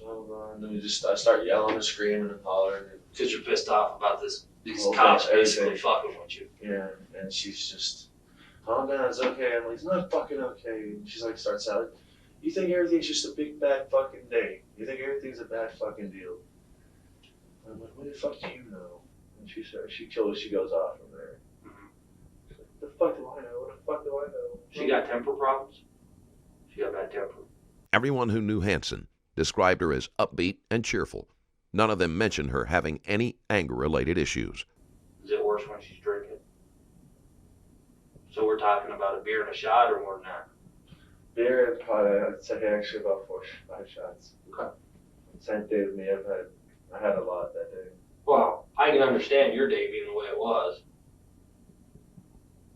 blah, blah, blah. then I start yelling and screaming and hollering. Because you're pissed off about these Well, cops everything. basically fucking with you. Yeah, and she's just, oh man, it's okay. I'm like, it's not fucking okay. And she's like, starts out, you think everything's just a big bad fucking day? You think everything's a bad fucking deal? I'm like, what the fuck do you know? And she goes off from there. She's like, the fuck do I know? What the fuck do I know? She got temper problems? She got bad temper. Everyone who knew Hansen described her as upbeat and cheerful. None of them mentioned her having any anger-related issues. Is it worse when she's drinking? So we're talking about a beer and a shot or more than that? Beer and probably, I'd say actually about 5 shots. Okay. Same day with me, I had a lot that day. Well, I can understand your day being the way it was.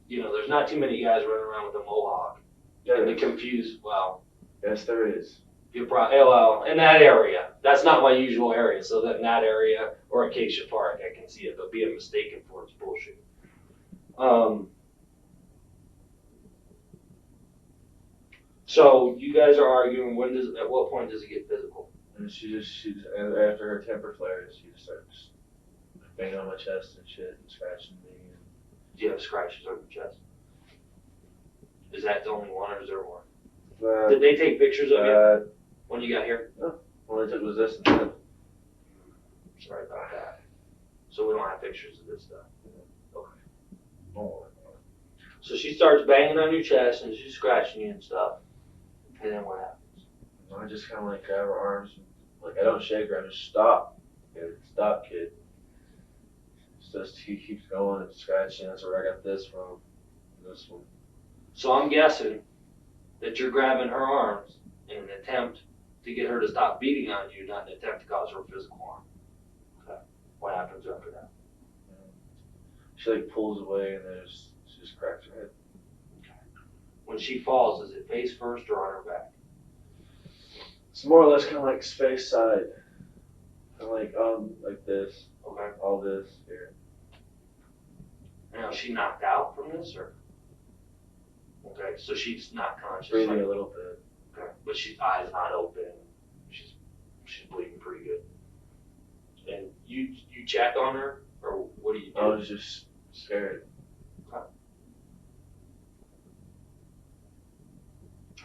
You know, there's not too many guys running around with a mohawk. And the confused, well. Yes, there is. Well, in that area. That's not my usual area. So that in that area or Acacia Park, I can see it. But being mistaken for it's bullshit. So you guys are arguing. At what point does it get physical? And and after her temper flares, she just starts banging on my chest and shit and scratching me. Do you have scratches on your chest? Is that the only one or is there more? And, Did they take pictures of you when you got here? all I took was this and that. Sorry about that. So we don't have pictures of this stuff. Okay. Oh, So she starts banging on your chest and she's scratching you and stuff. And then what happens? I just kind of like grab her arms. And, like, I don't shake her. I just stop. Kid. Stop, kid. It's just he keeps going and scratching. That's where I got this from. This one. So I'm guessing that you're grabbing her arms in an attempt to get her to stop beating on you, not an attempt to cause her physical harm. Okay. What happens after that? She like pulls away and then she just cracks her head. When she falls, is it face first or on her back? It's more or less kind of like space side. Kind of like this. Okay. All this here. Now, is she knocked out from this, or? Okay, so she's not conscious. Breathing a little bit. Okay, but she's eyes not open. She's bleeding pretty good. And you check on her, or what do you do? I was just scared. Okay.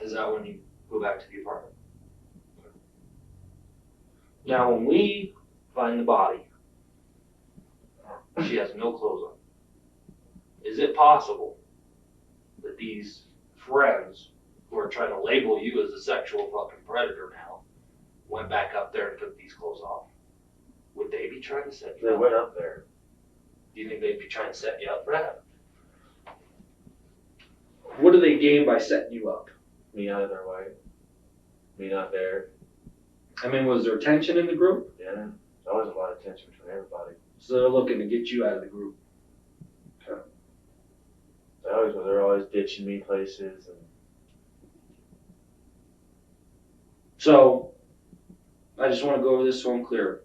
Is that when you go back to the apartment? Okay. Now, when we find the body, she has no clothes on. Is it possible that these friends who are trying to label you as a sexual fucking predator now went back up there and took these clothes off? Would they be trying to set you They up? went up there. Do you think they'd be trying to set you up for that? What do they gain by setting you up? Me out of their way. Me not there. I mean, was there tension in the group? Yeah. There was a lot of tension between everybody. So they're looking to get you out of the group. They're always ditching me places and So, I just want to go over this so I'm clear.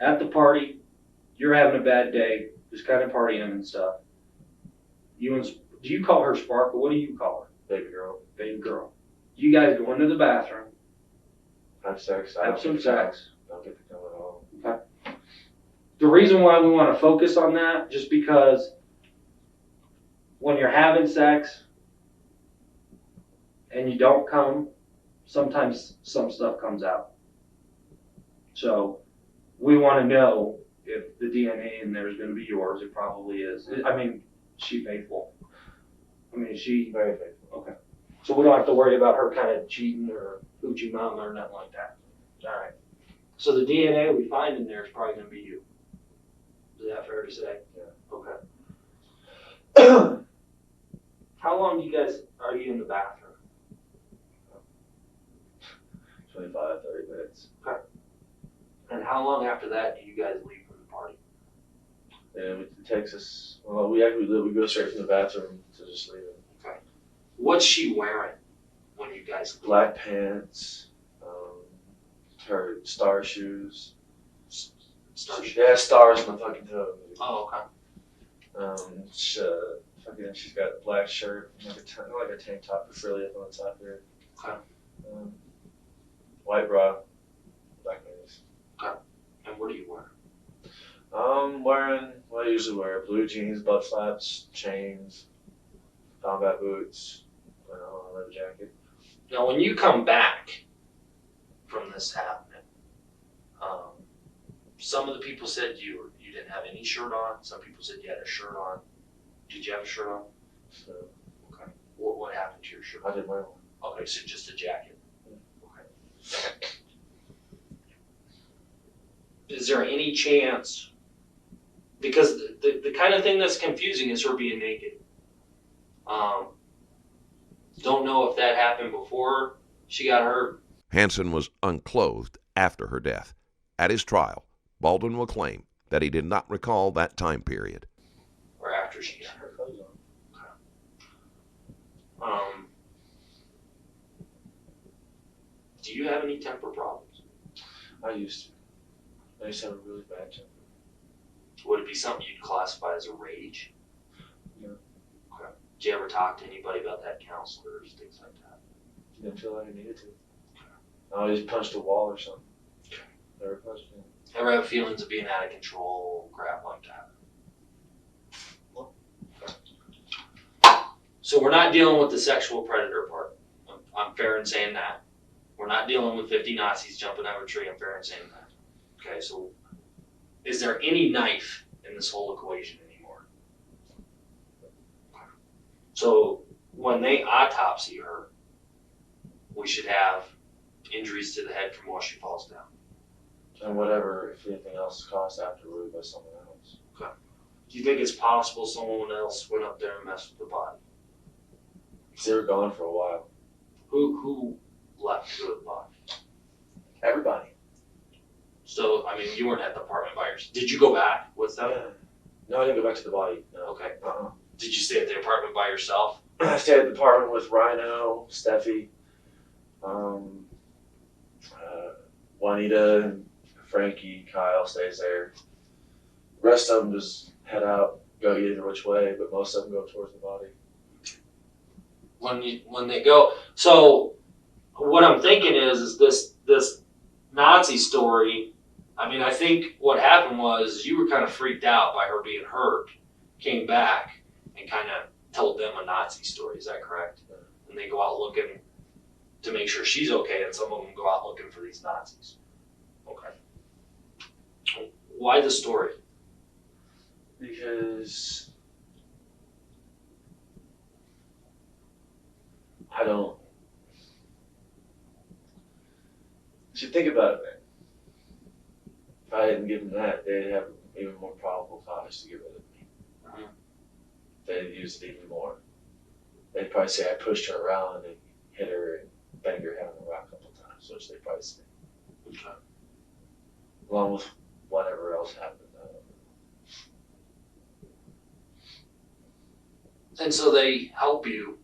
At the party, you're having a bad day, just kind of partying and stuff. Do you call her Sparkle? What do you call her? baby girl. Baby girl. You guys go into the bathroom, Have sex. have some sex. Don't get to come at all. The reason why we want to focus on that, just because when you're having sex and you don't come, sometimes some stuff comes out. So we want to know if the DNA in there is going to be yours. It probably is. I mean, she faithful. I mean, she Very faithful. okay. So we don't have to worry about her kind of cheating or hoochie mama or nothing like that. All right. So the DNA we find in there is probably going to be you. Is that fair to say? Yeah. Okay. How long are you in the bathroom? 25, 30 minutes. And how long after that do you guys leave from the party? And it takes us, well, we go straight from the bathroom to just leave it. What's she wearing when you guys leave? Black pants, her star shoes. Star shoes? Yeah, stars on the fucking toe. Oh, okay. She's got a black shirt, like a tank top with frilly up on the top here. Okay. White bra, black panties. usually wear blue jeans, butt flaps, chains, combat boots, a leather jacket. Now, when you come back from this happening, some of the people said you didn't have any shirt on. Some people said you had a shirt on. Did you have a shirt on? So Okay. What happened to your shirt? I didn't wear one. Okay, so just a jacket. Okay. Is there any chance? Because the kind of thing that's confusing is her being naked. Don't know if that happened before she got hurt. Hansen was unclothed after her death. At his trial, Baldwin will claim that he did not recall that time period. Or after she got hurt. Do you have any temper problems? I used to. I used to have a really bad temper. Would it be something you'd classify as a rage? No. Okay. Did you ever talk to anybody about that, counselors, things like that? Didn't feel like I needed to. I always punched a wall or something. Never punched him. Ever have feelings of being out of control, crap like that? So we're not dealing with the sexual predator part. I'm fair in saying that. We're not dealing with 50 Nazis jumping out of a tree. I'm fair in saying that. Okay, so is there any knife in this whole equation anymore? So when they autopsy her, we should have injuries to the head from while she falls down. And whatever, if anything else, caused afterward by someone else. Okay. Do you think it's possible someone else went up there and messed with the body? They were gone for a while. Who left to the body? Everybody. So, I mean, you weren't at the apartment by yourself. Did you go back with them? Yeah. No, I didn't go back to the body. No. Okay. Did you stay at the apartment by yourself? I stayed at the apartment with Rhino, Steffi, Juanita, and Frankie, Kyle stays there. The rest of them just head out, go either which way, but most of them go towards the body. When they go, so what I'm thinking is this Nazi story. I mean, I think what happened was you were kind of freaked out by her being hurt, came back and kind of told them a Nazi story. Is that correct? And they go out looking to make sure she's okay, and some of them go out looking for these Nazis. Okay. Why the story? Because I don't. You should think about it, man. If I didn't give them that, they'd have even more probable cause to get rid of me. Uh-huh. They'd use it even more. They'd probably say I pushed her around and hit her and banged her head on the rock a couple times, which they'd probably say. Okay. Along with whatever else happened. And so they help you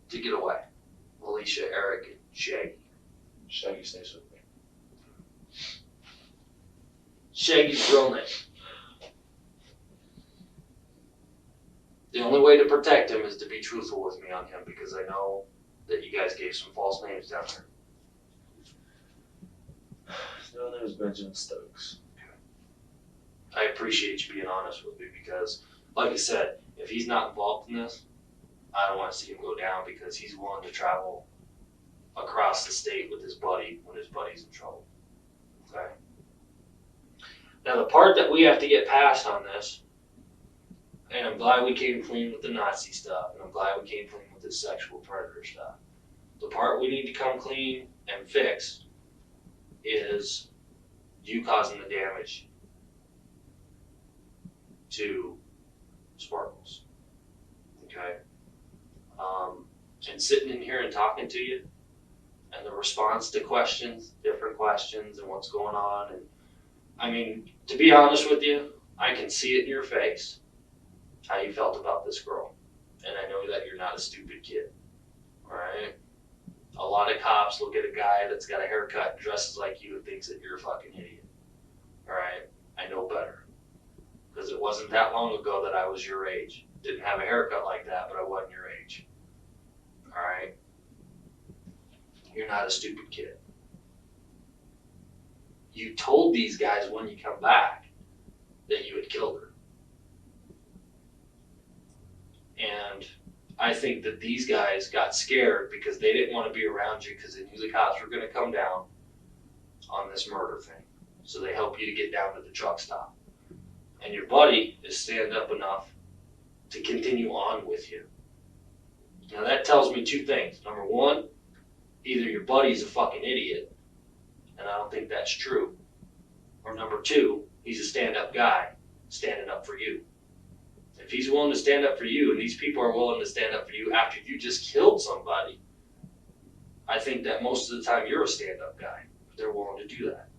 to get away. Alicia, Eric, and Shaggy. Shaggy stays with me. Shaggy's real name. The only way to protect him is to be truthful with me on him, because I know that you guys gave some false names down there. His real name is Benjamin Stokes. I appreciate you being honest with me, because, like I said, if he's not involved in this, I don't want to see him go down, because he's willing to travel across the state with his buddy when his buddy's in trouble. Okay? Now, the part that we have to get past on this, and I'm glad we came clean with the Nazi stuff, and I'm glad we came clean with the sexual predator stuff. The part we need to come clean and fix is you causing the damage to Sparkles. Okay? And sitting in here and talking to you, and the response to questions, different questions, and what's going on. And I mean, to be honest with you, I can see it in your face how you felt about this girl. And I know that you're not a stupid kid. Alright? A lot of cops look at a guy that's got a haircut and dresses like you and thinks that you're a fucking idiot. Alright? I know better. Because it wasn't that long ago that I was your age. Didn't have a haircut like that, but I wasn't your age. Alright? You're not a stupid kid. You told these guys when you come back that you had killed her. And I think that these guys got scared because they didn't want to be around you because they knew the cops were going to come down on this murder thing. So they help you to get down to the truck stop. And your buddy is stand up enough to continue on with you. Now that tells me two things. Number one, either your buddy's a fucking idiot, and I don't think that's true. Or number two, he's a stand-up guy standing up for you. If he's willing to stand up for you, and these people are willing to stand up for you after you just killed somebody, I think that most of the time you're a stand-up guy. If they're willing to do that.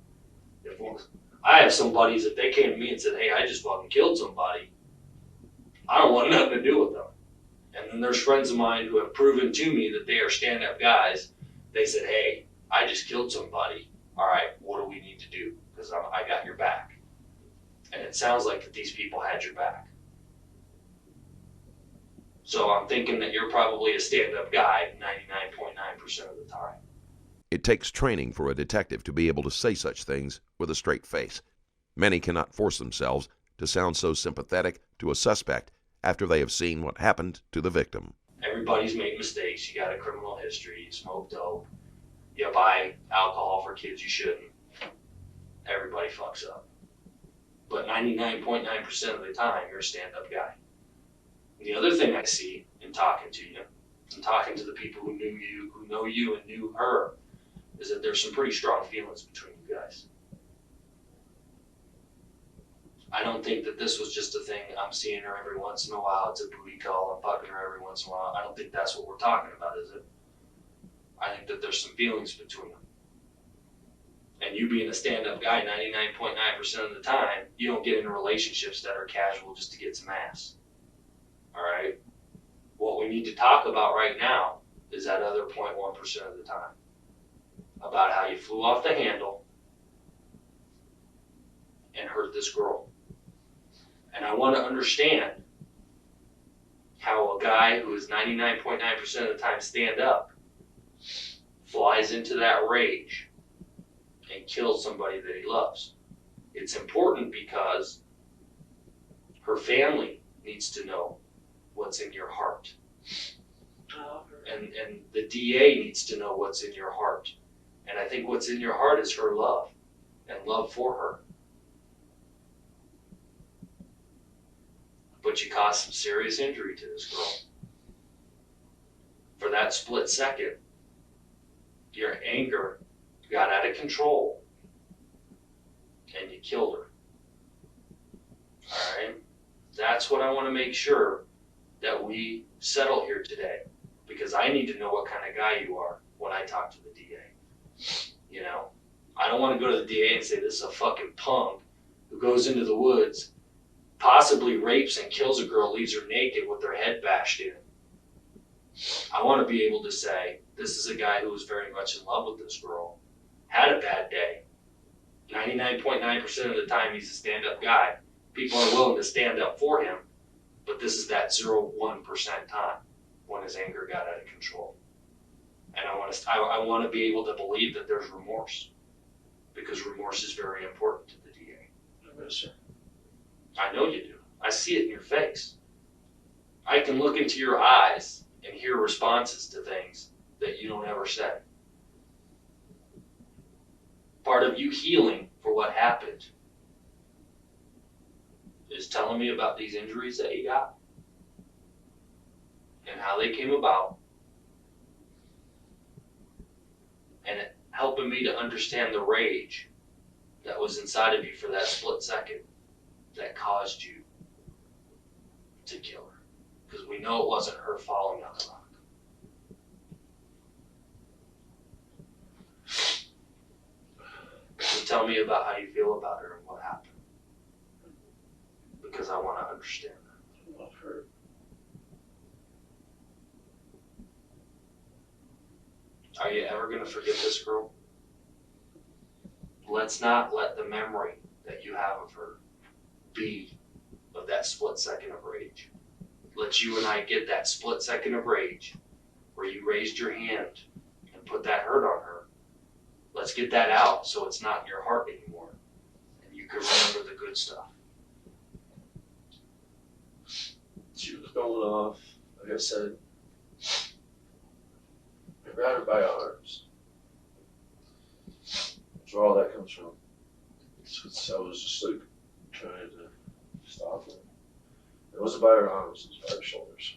I have some buddies, if they came to me and said, hey, I just fucking killed somebody, I don't want nothing to do with them. And then there's friends of mine who have proven to me that they are stand-up guys. They said, hey, I just killed somebody. All right, what do we need to do? Because I got your back. And it sounds like that these people had your back. So I'm thinking that you're probably a stand-up guy 99.9% of the time. It takes training for a detective to be able to say such things with a straight face. Many cannot force themselves to sound so sympathetic to a suspect after they have seen what happened to the victim. Everybody's made mistakes. You got a criminal history, you smoke dope, you buy alcohol for kids you shouldn't. Everybody fucks up. But 99.9% of the time, you're a stand-up guy. The other thing I see in talking to you, and talking to the people who knew you, who know you and knew her, is that there's some pretty strong feelings between you guys. I don't think that this was just a thing, I'm seeing her every once in a while, it's a booty call, I'm fucking her every once in a while. I don't think that's what we're talking about, is it? I think that there's some feelings between them. And you being a stand-up guy 99.9% of the time, you don't get into relationships that are casual just to get some ass. All right? What we need to talk about right now is that other 0.1% of the time. About how you flew off the handle and hurt this girl. And I want to understand how a guy who is 99.9% of the time stand up flies into that rage and kills somebody that he loves. It's important because her family needs to know what's in your heart. And the DA needs to know what's in your heart. And I think what's in your heart is her love and love for her. But you caused some serious injury to this girl. For that split second, your anger got out of control and you killed her. All right? That's what I want to make sure that we settle here today, because I need to know what kind of guy you are when I talk to the DA. You know, I don't want to go to the DA and say this is a fucking punk who goes into the woods, possibly rapes and kills a girl, leaves her naked with her head bashed in. I want to be able to say this is a guy who was very much in love with this girl, had a bad day. 99.9% of the time he's a stand-up guy. People are willing to stand up for him, but this is that 0.1% time when his anger got out of control. And I want to be able to believe that there's remorse, because remorse is very important to the DA. Yes, sir. I know you do. I see it in your face. I can look into your eyes and hear responses to things that you don't ever say. Part of you healing for what happened is telling me about these injuries that you got and how they came about, and it helping me to understand the rage that was inside of you for that split second that caused you to kill her. Because we know it wasn't her falling on the rock. So tell me about how you feel about her and what happened. Because I want to understand that. I love her. Are you ever going to forget this girl? Let's not let the memory that you have of her be of that split second of rage. Let you and I get that split second of rage where you raised your hand and put that hurt on her. Let's get that out so it's not in your heart anymore. And you can remember the good stuff. She was going off. like I said, I grabbed her by her arms. That's where all that comes from. So I was just like trying to stop her. It wasn't by her arms, it was by her shoulders.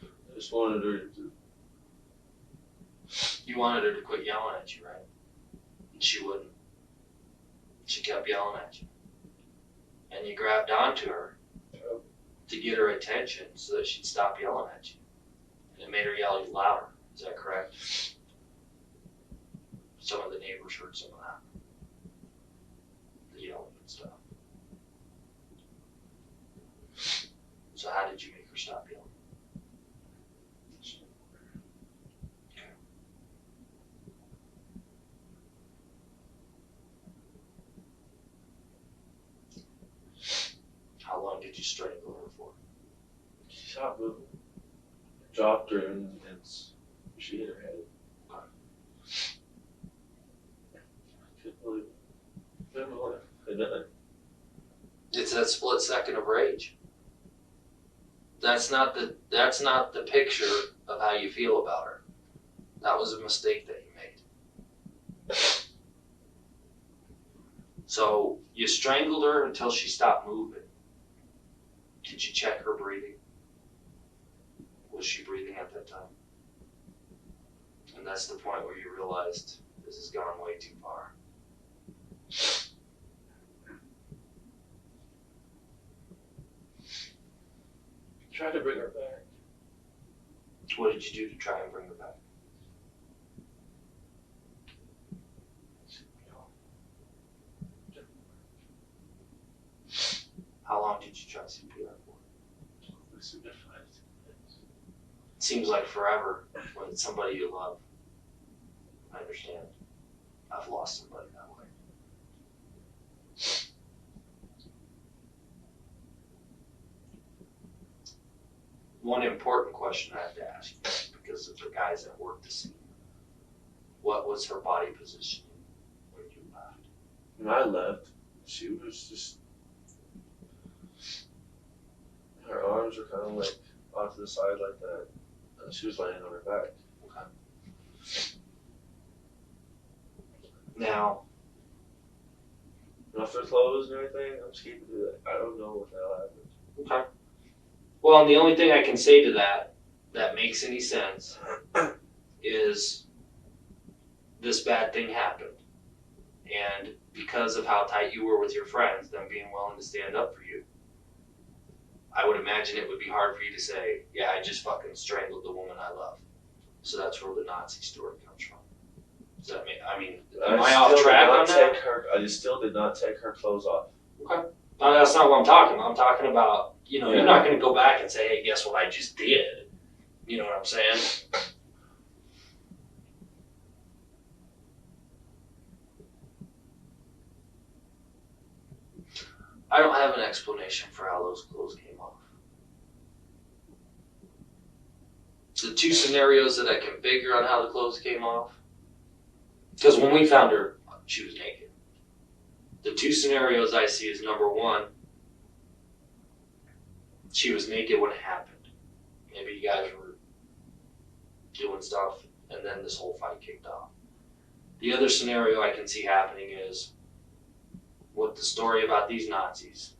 I just wanted her to. You wanted her to quit yelling at you, right? And she wouldn't. She kept yelling at you. And you grabbed onto her to get her attention so that she'd stop yelling at you. And it made her yell louder. Is that correct? Some of the neighbors heard some of that. The yelling and stuff. So how did you make her stop yelling? How long did you strangle her for? She stopped moving. Dropped her and she hit her head. I couldn't believe it. Couldn't believe it. And then It's that split second of rage. That's not the picture of how you feel about her. That was a mistake that you made. So you strangled her until she stopped moving. Did you check her breathing? Was she breathing at that time? And that's the point where you realized this has gone way too far. tried to bring her back. What did you do to try and bring her back? How long did you try CPR for? It seems like forever when it's somebody you love. I understand. I've lost somebody that way. One important question I have to ask you, because of the guys that work the scene. What was her body position when you left? When I left, she was just, her arms were kind of like off to the side like that. And she was laying on her back. Okay. Now, Off her clothes and everything, I'm just keeping it. I don't know what the hell happened. okay. Well, and the only thing I can say to that makes any sense is this bad thing happened. And because of how tight you were with your friends, them being willing to stand up for you, I would imagine it would be hard for you to say, yeah, I just fucking strangled the woman I love. So that's where the Nazi story comes from. Does that mean, am I off track on that? I just still did not take her clothes off. Okay. No, that's not what I'm talking about. I'm talking about, Yeah. you're not going to go back and say, hey, guess what I just did? You know what I'm saying? I don't have an explanation for how those clothes came off. The two scenarios that I can figure on how the clothes came off, because when we found her, she was naked. The two scenarios I see is, number one, she was naked when it happened. Maybe you guys were doing stuff and then this whole fight kicked off. The other scenario I can see happening is with the story about these Nazis.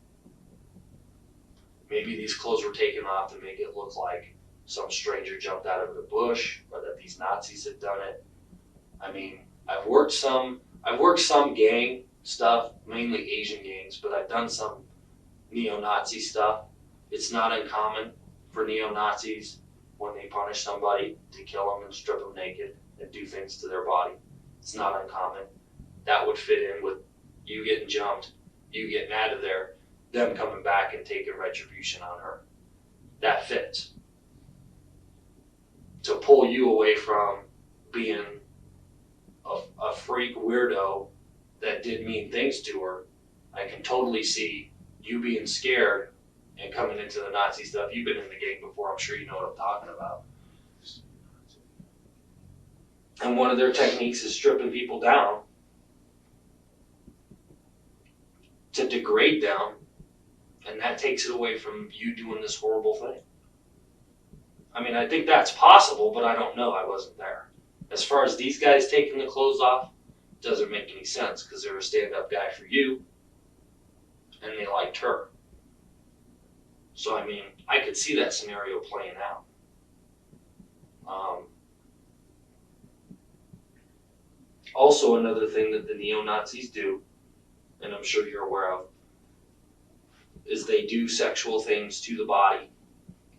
Maybe these clothes were taken off to make it look like some stranger jumped out of the bush or that these Nazis had done it. I mean, I've worked some gang stuff, mainly Asian gangs, but I've done some neo-Nazi stuff. It's not uncommon for neo-Nazis when they punish somebody to kill them and strip them naked and do things to their body. It's not uncommon. That would fit in with you getting jumped, you getting out of there, them coming back and taking retribution on her. That fits. To pull you away from being a freak weirdo that did mean things to her, I can totally see you being scared and coming into the Nazi stuff. You've been in the gang before, I'm sure you know what I'm talking about. And one of their techniques is stripping people down to degrade degrade them, and that takes it away from you doing this horrible thing. I mean, I think that's possible, but I don't know. I wasn't there. As far as these guys taking the clothes off, doesn't make any sense because they're a stand-up guy for you, and they liked her. So, I mean, I could see that scenario playing out. Also, another thing that the neo-Nazis do, and I'm sure you're aware of, is they do sexual things to the body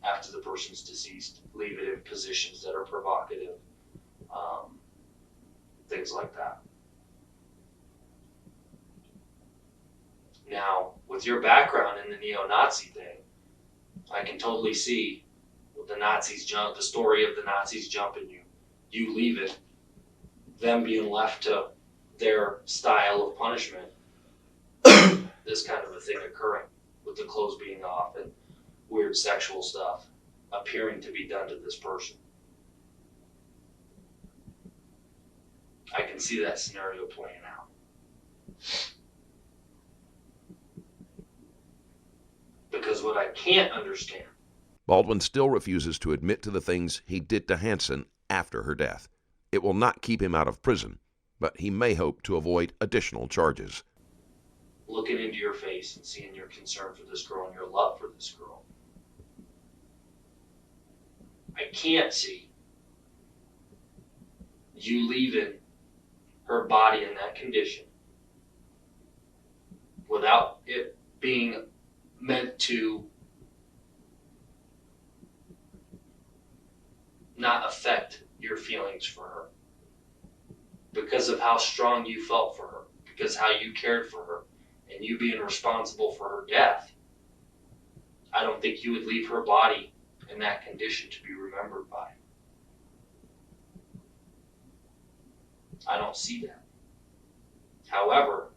after the person's deceased, leave it in positions that are provocative, things like that. Now, with your background in the neo-Nazi thing, I can totally see the Nazis jump, the story of the Nazis jumping you. You leave it, them being left to their style of punishment, this kind of a thing occurring with the clothes being off and weird sexual stuff appearing to be done to this person. I can see that scenario playing out. Because what I can't understand. Baldwin still refuses to admit to the things he did to Hansen after her death. It will not keep him out of prison, but he may hope to avoid additional charges. Looking into your face and seeing your concern for this girl and your love for this girl, I can't see you leaving her body in that condition without it being meant to not affect your feelings for her because of how strong you felt for her, because how you cared for her, and you being responsible for her death. I don't think you would leave her body in that condition to be remembered by. I don't see that. However,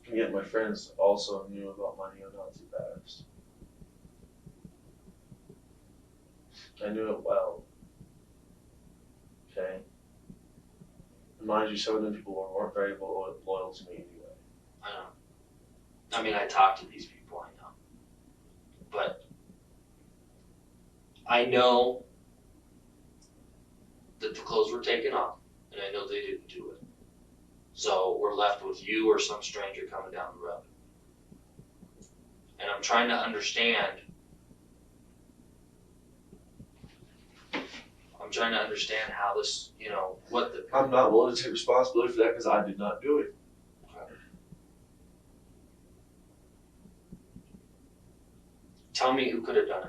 And yet my friends also knew about my neo-Nazi past. I knew it well. Okay? And mind you, some of them people weren't very loyal to me anyway. I know. I mean, I talk to these people, I know. But I know that the clothes were taken off, and I know they didn't do it. So we're left with you or some stranger coming down the road. And I'm trying to understand. How this, what the. I'm not willing to take responsibility for that because I did not do it. Tell me who could have done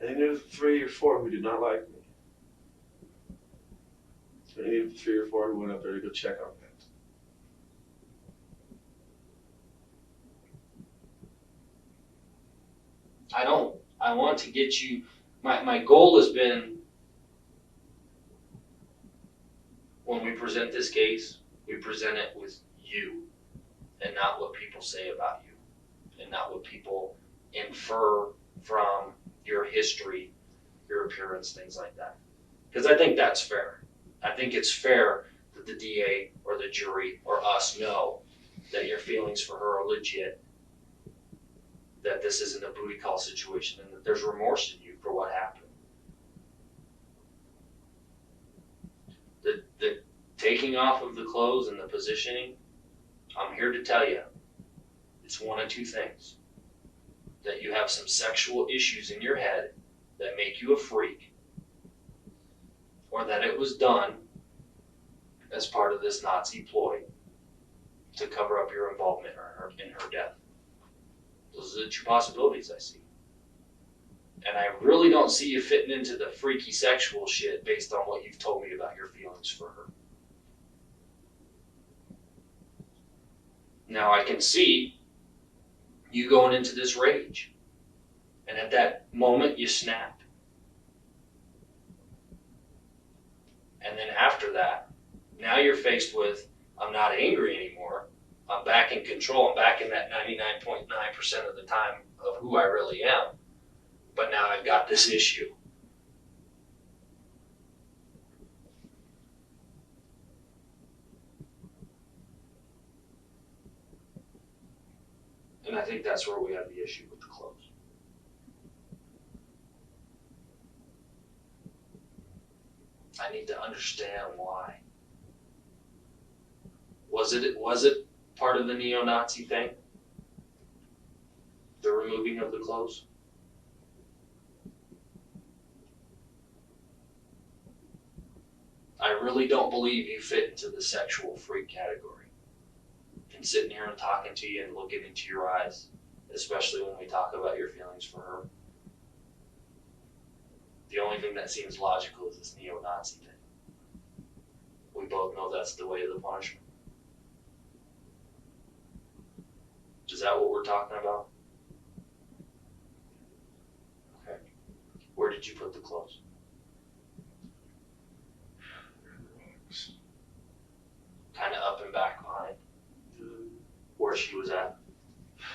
it. Any of the 3 or 4 who did not like me. Any of the 3 or 4 who went up there to go check on that. I want to get you, my goal has been, when we present this case, we present it with you and not what people say about you and not what people infer from your history, your appearance, things like that. Because I think that's fair. I think it's fair that the DA or the jury or us know that your feelings for her are legit, that this isn't a booty call situation, and that there's remorse in you for what happened. The taking off of the clothes and the positioning, I'm here to tell you, it's one of 2 things. That you have some sexual issues in your head that make you a freak, or that it was done as part of this Nazi ploy to cover up your involvement in her death. Those are the 2 possibilities I see. And I really don't see you fitting into the freaky sexual shit based on what you've told me about your feelings for her. Now I can see you going into this rage. And at that moment you snap. And then after that, now you're faced with, I'm not angry anymore. I'm back in control. I'm back in that 99.9% of the time of who I really am. But now I've got this issue. And I think that's where we have the issue with the clothes. I need to understand why. Was it part of the neo-Nazi thing? The removing of the clothes? I really don't believe you fit into the sexual freak category. And sitting here and talking to you and looking into your eyes, especially when we talk about your feelings for her. The only thing that seems logical is this neo-Nazi thing. We both know that's the way of the punishment. Is that what we're talking about? Okay. Where did you put the clothes? Kind of up and back behind. Where she was at?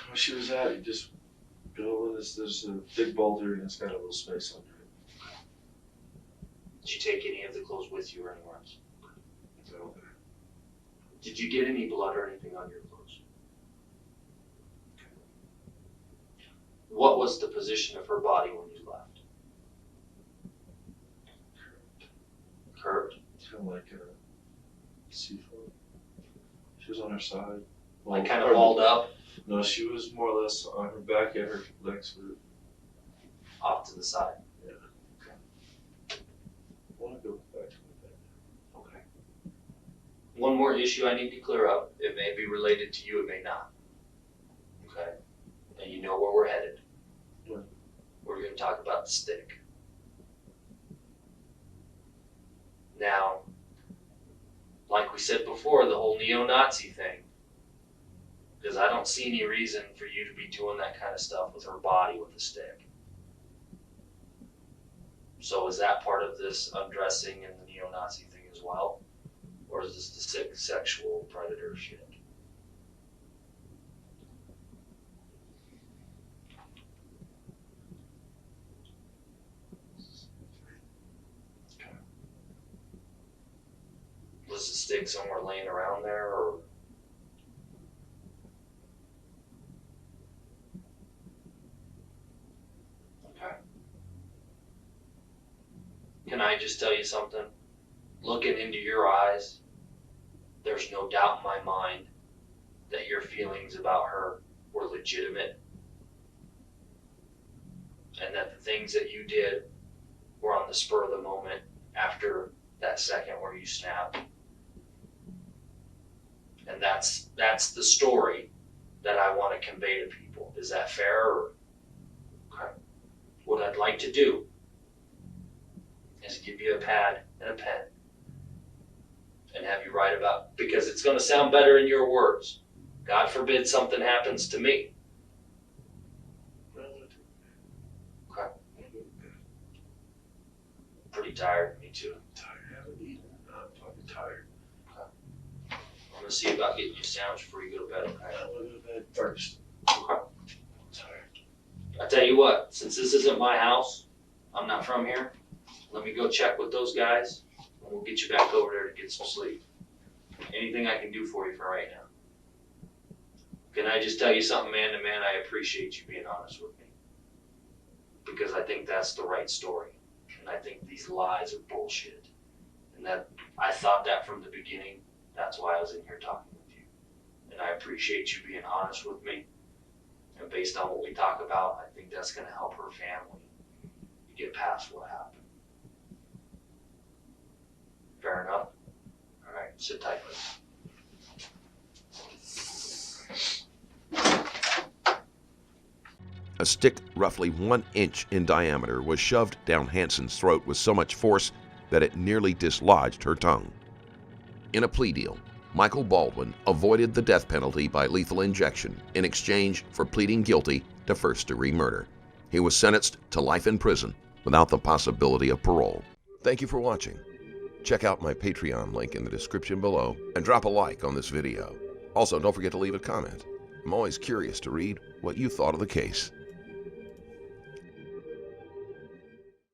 Where she was at, you just go with this. There's a big boulder and it's got a little space under it. Did you take any of the clothes with you or anywhere else? So, Did you get any blood or anything on your clothes? What was the position of her body when you left? Curved. kind of like a seafood. She was on her side. Like kind of balled up? No, she was more or less on her back and her legs were Off to the side. Yeah. Okay. I want to go back to the bed. Okay. One more issue I need to clear up. It may be related to you, it may not. Okay? And you know where we're headed. Right. We're going to talk about the stick. Now, like we said before, the whole neo-Nazi thing, because I don't see any reason for you to be doing that kind of stuff with her body with a stick. So is that part of this undressing and the neo-Nazi thing as well? Or is this the sick sexual predator shit? Was the stick somewhere laying around there, or? Okay. Can I just tell you something? Looking into your eyes, there's no doubt in my mind that your feelings about her were legitimate, and that the things that you did were on the spur of the moment after that second where you snapped. And that's the story that I want to convey to people. Is that fair? Or, okay. What I'd like to do is give you a pad and a pen and have you write about, because it's going to sound better in your words. God forbid something happens to me. Okay. Pretty tired, me too. Tired, I haven't eaten. I'm fucking tired. I'm gonna see about getting you a sandwich before you go to bed, okay? I'm gonna go to bed first. Okay. I'm tired. I tell you what, since this isn't my house, I'm not from here, let me go check with those guys, and we'll get you back over there to get some sleep. Anything I can do for you for right now. Can I just tell you something, man to man? I appreciate you being honest with me. Because I think that's the right story. And I think these lies are bullshit. And that I thought that from the beginning. That's why I was in here talking with you. And I appreciate you being honest with me. And based on what we talk about, I think that's going to help her family get past what happened. Fair enough? All right, sit tight with me. A stick roughly 1 inch in diameter was shoved down Hanson's throat with so much force that it nearly dislodged her tongue. In a plea deal, Michael Baldwin avoided the death penalty by lethal injection in exchange for pleading guilty to first-degree murder. He was sentenced to life in prison without the possibility of parole. Thank you for watching. Check out my Patreon link in the description below and drop a like on this video. Also, don't forget to leave a comment. I'm always curious to read what you thought of the case.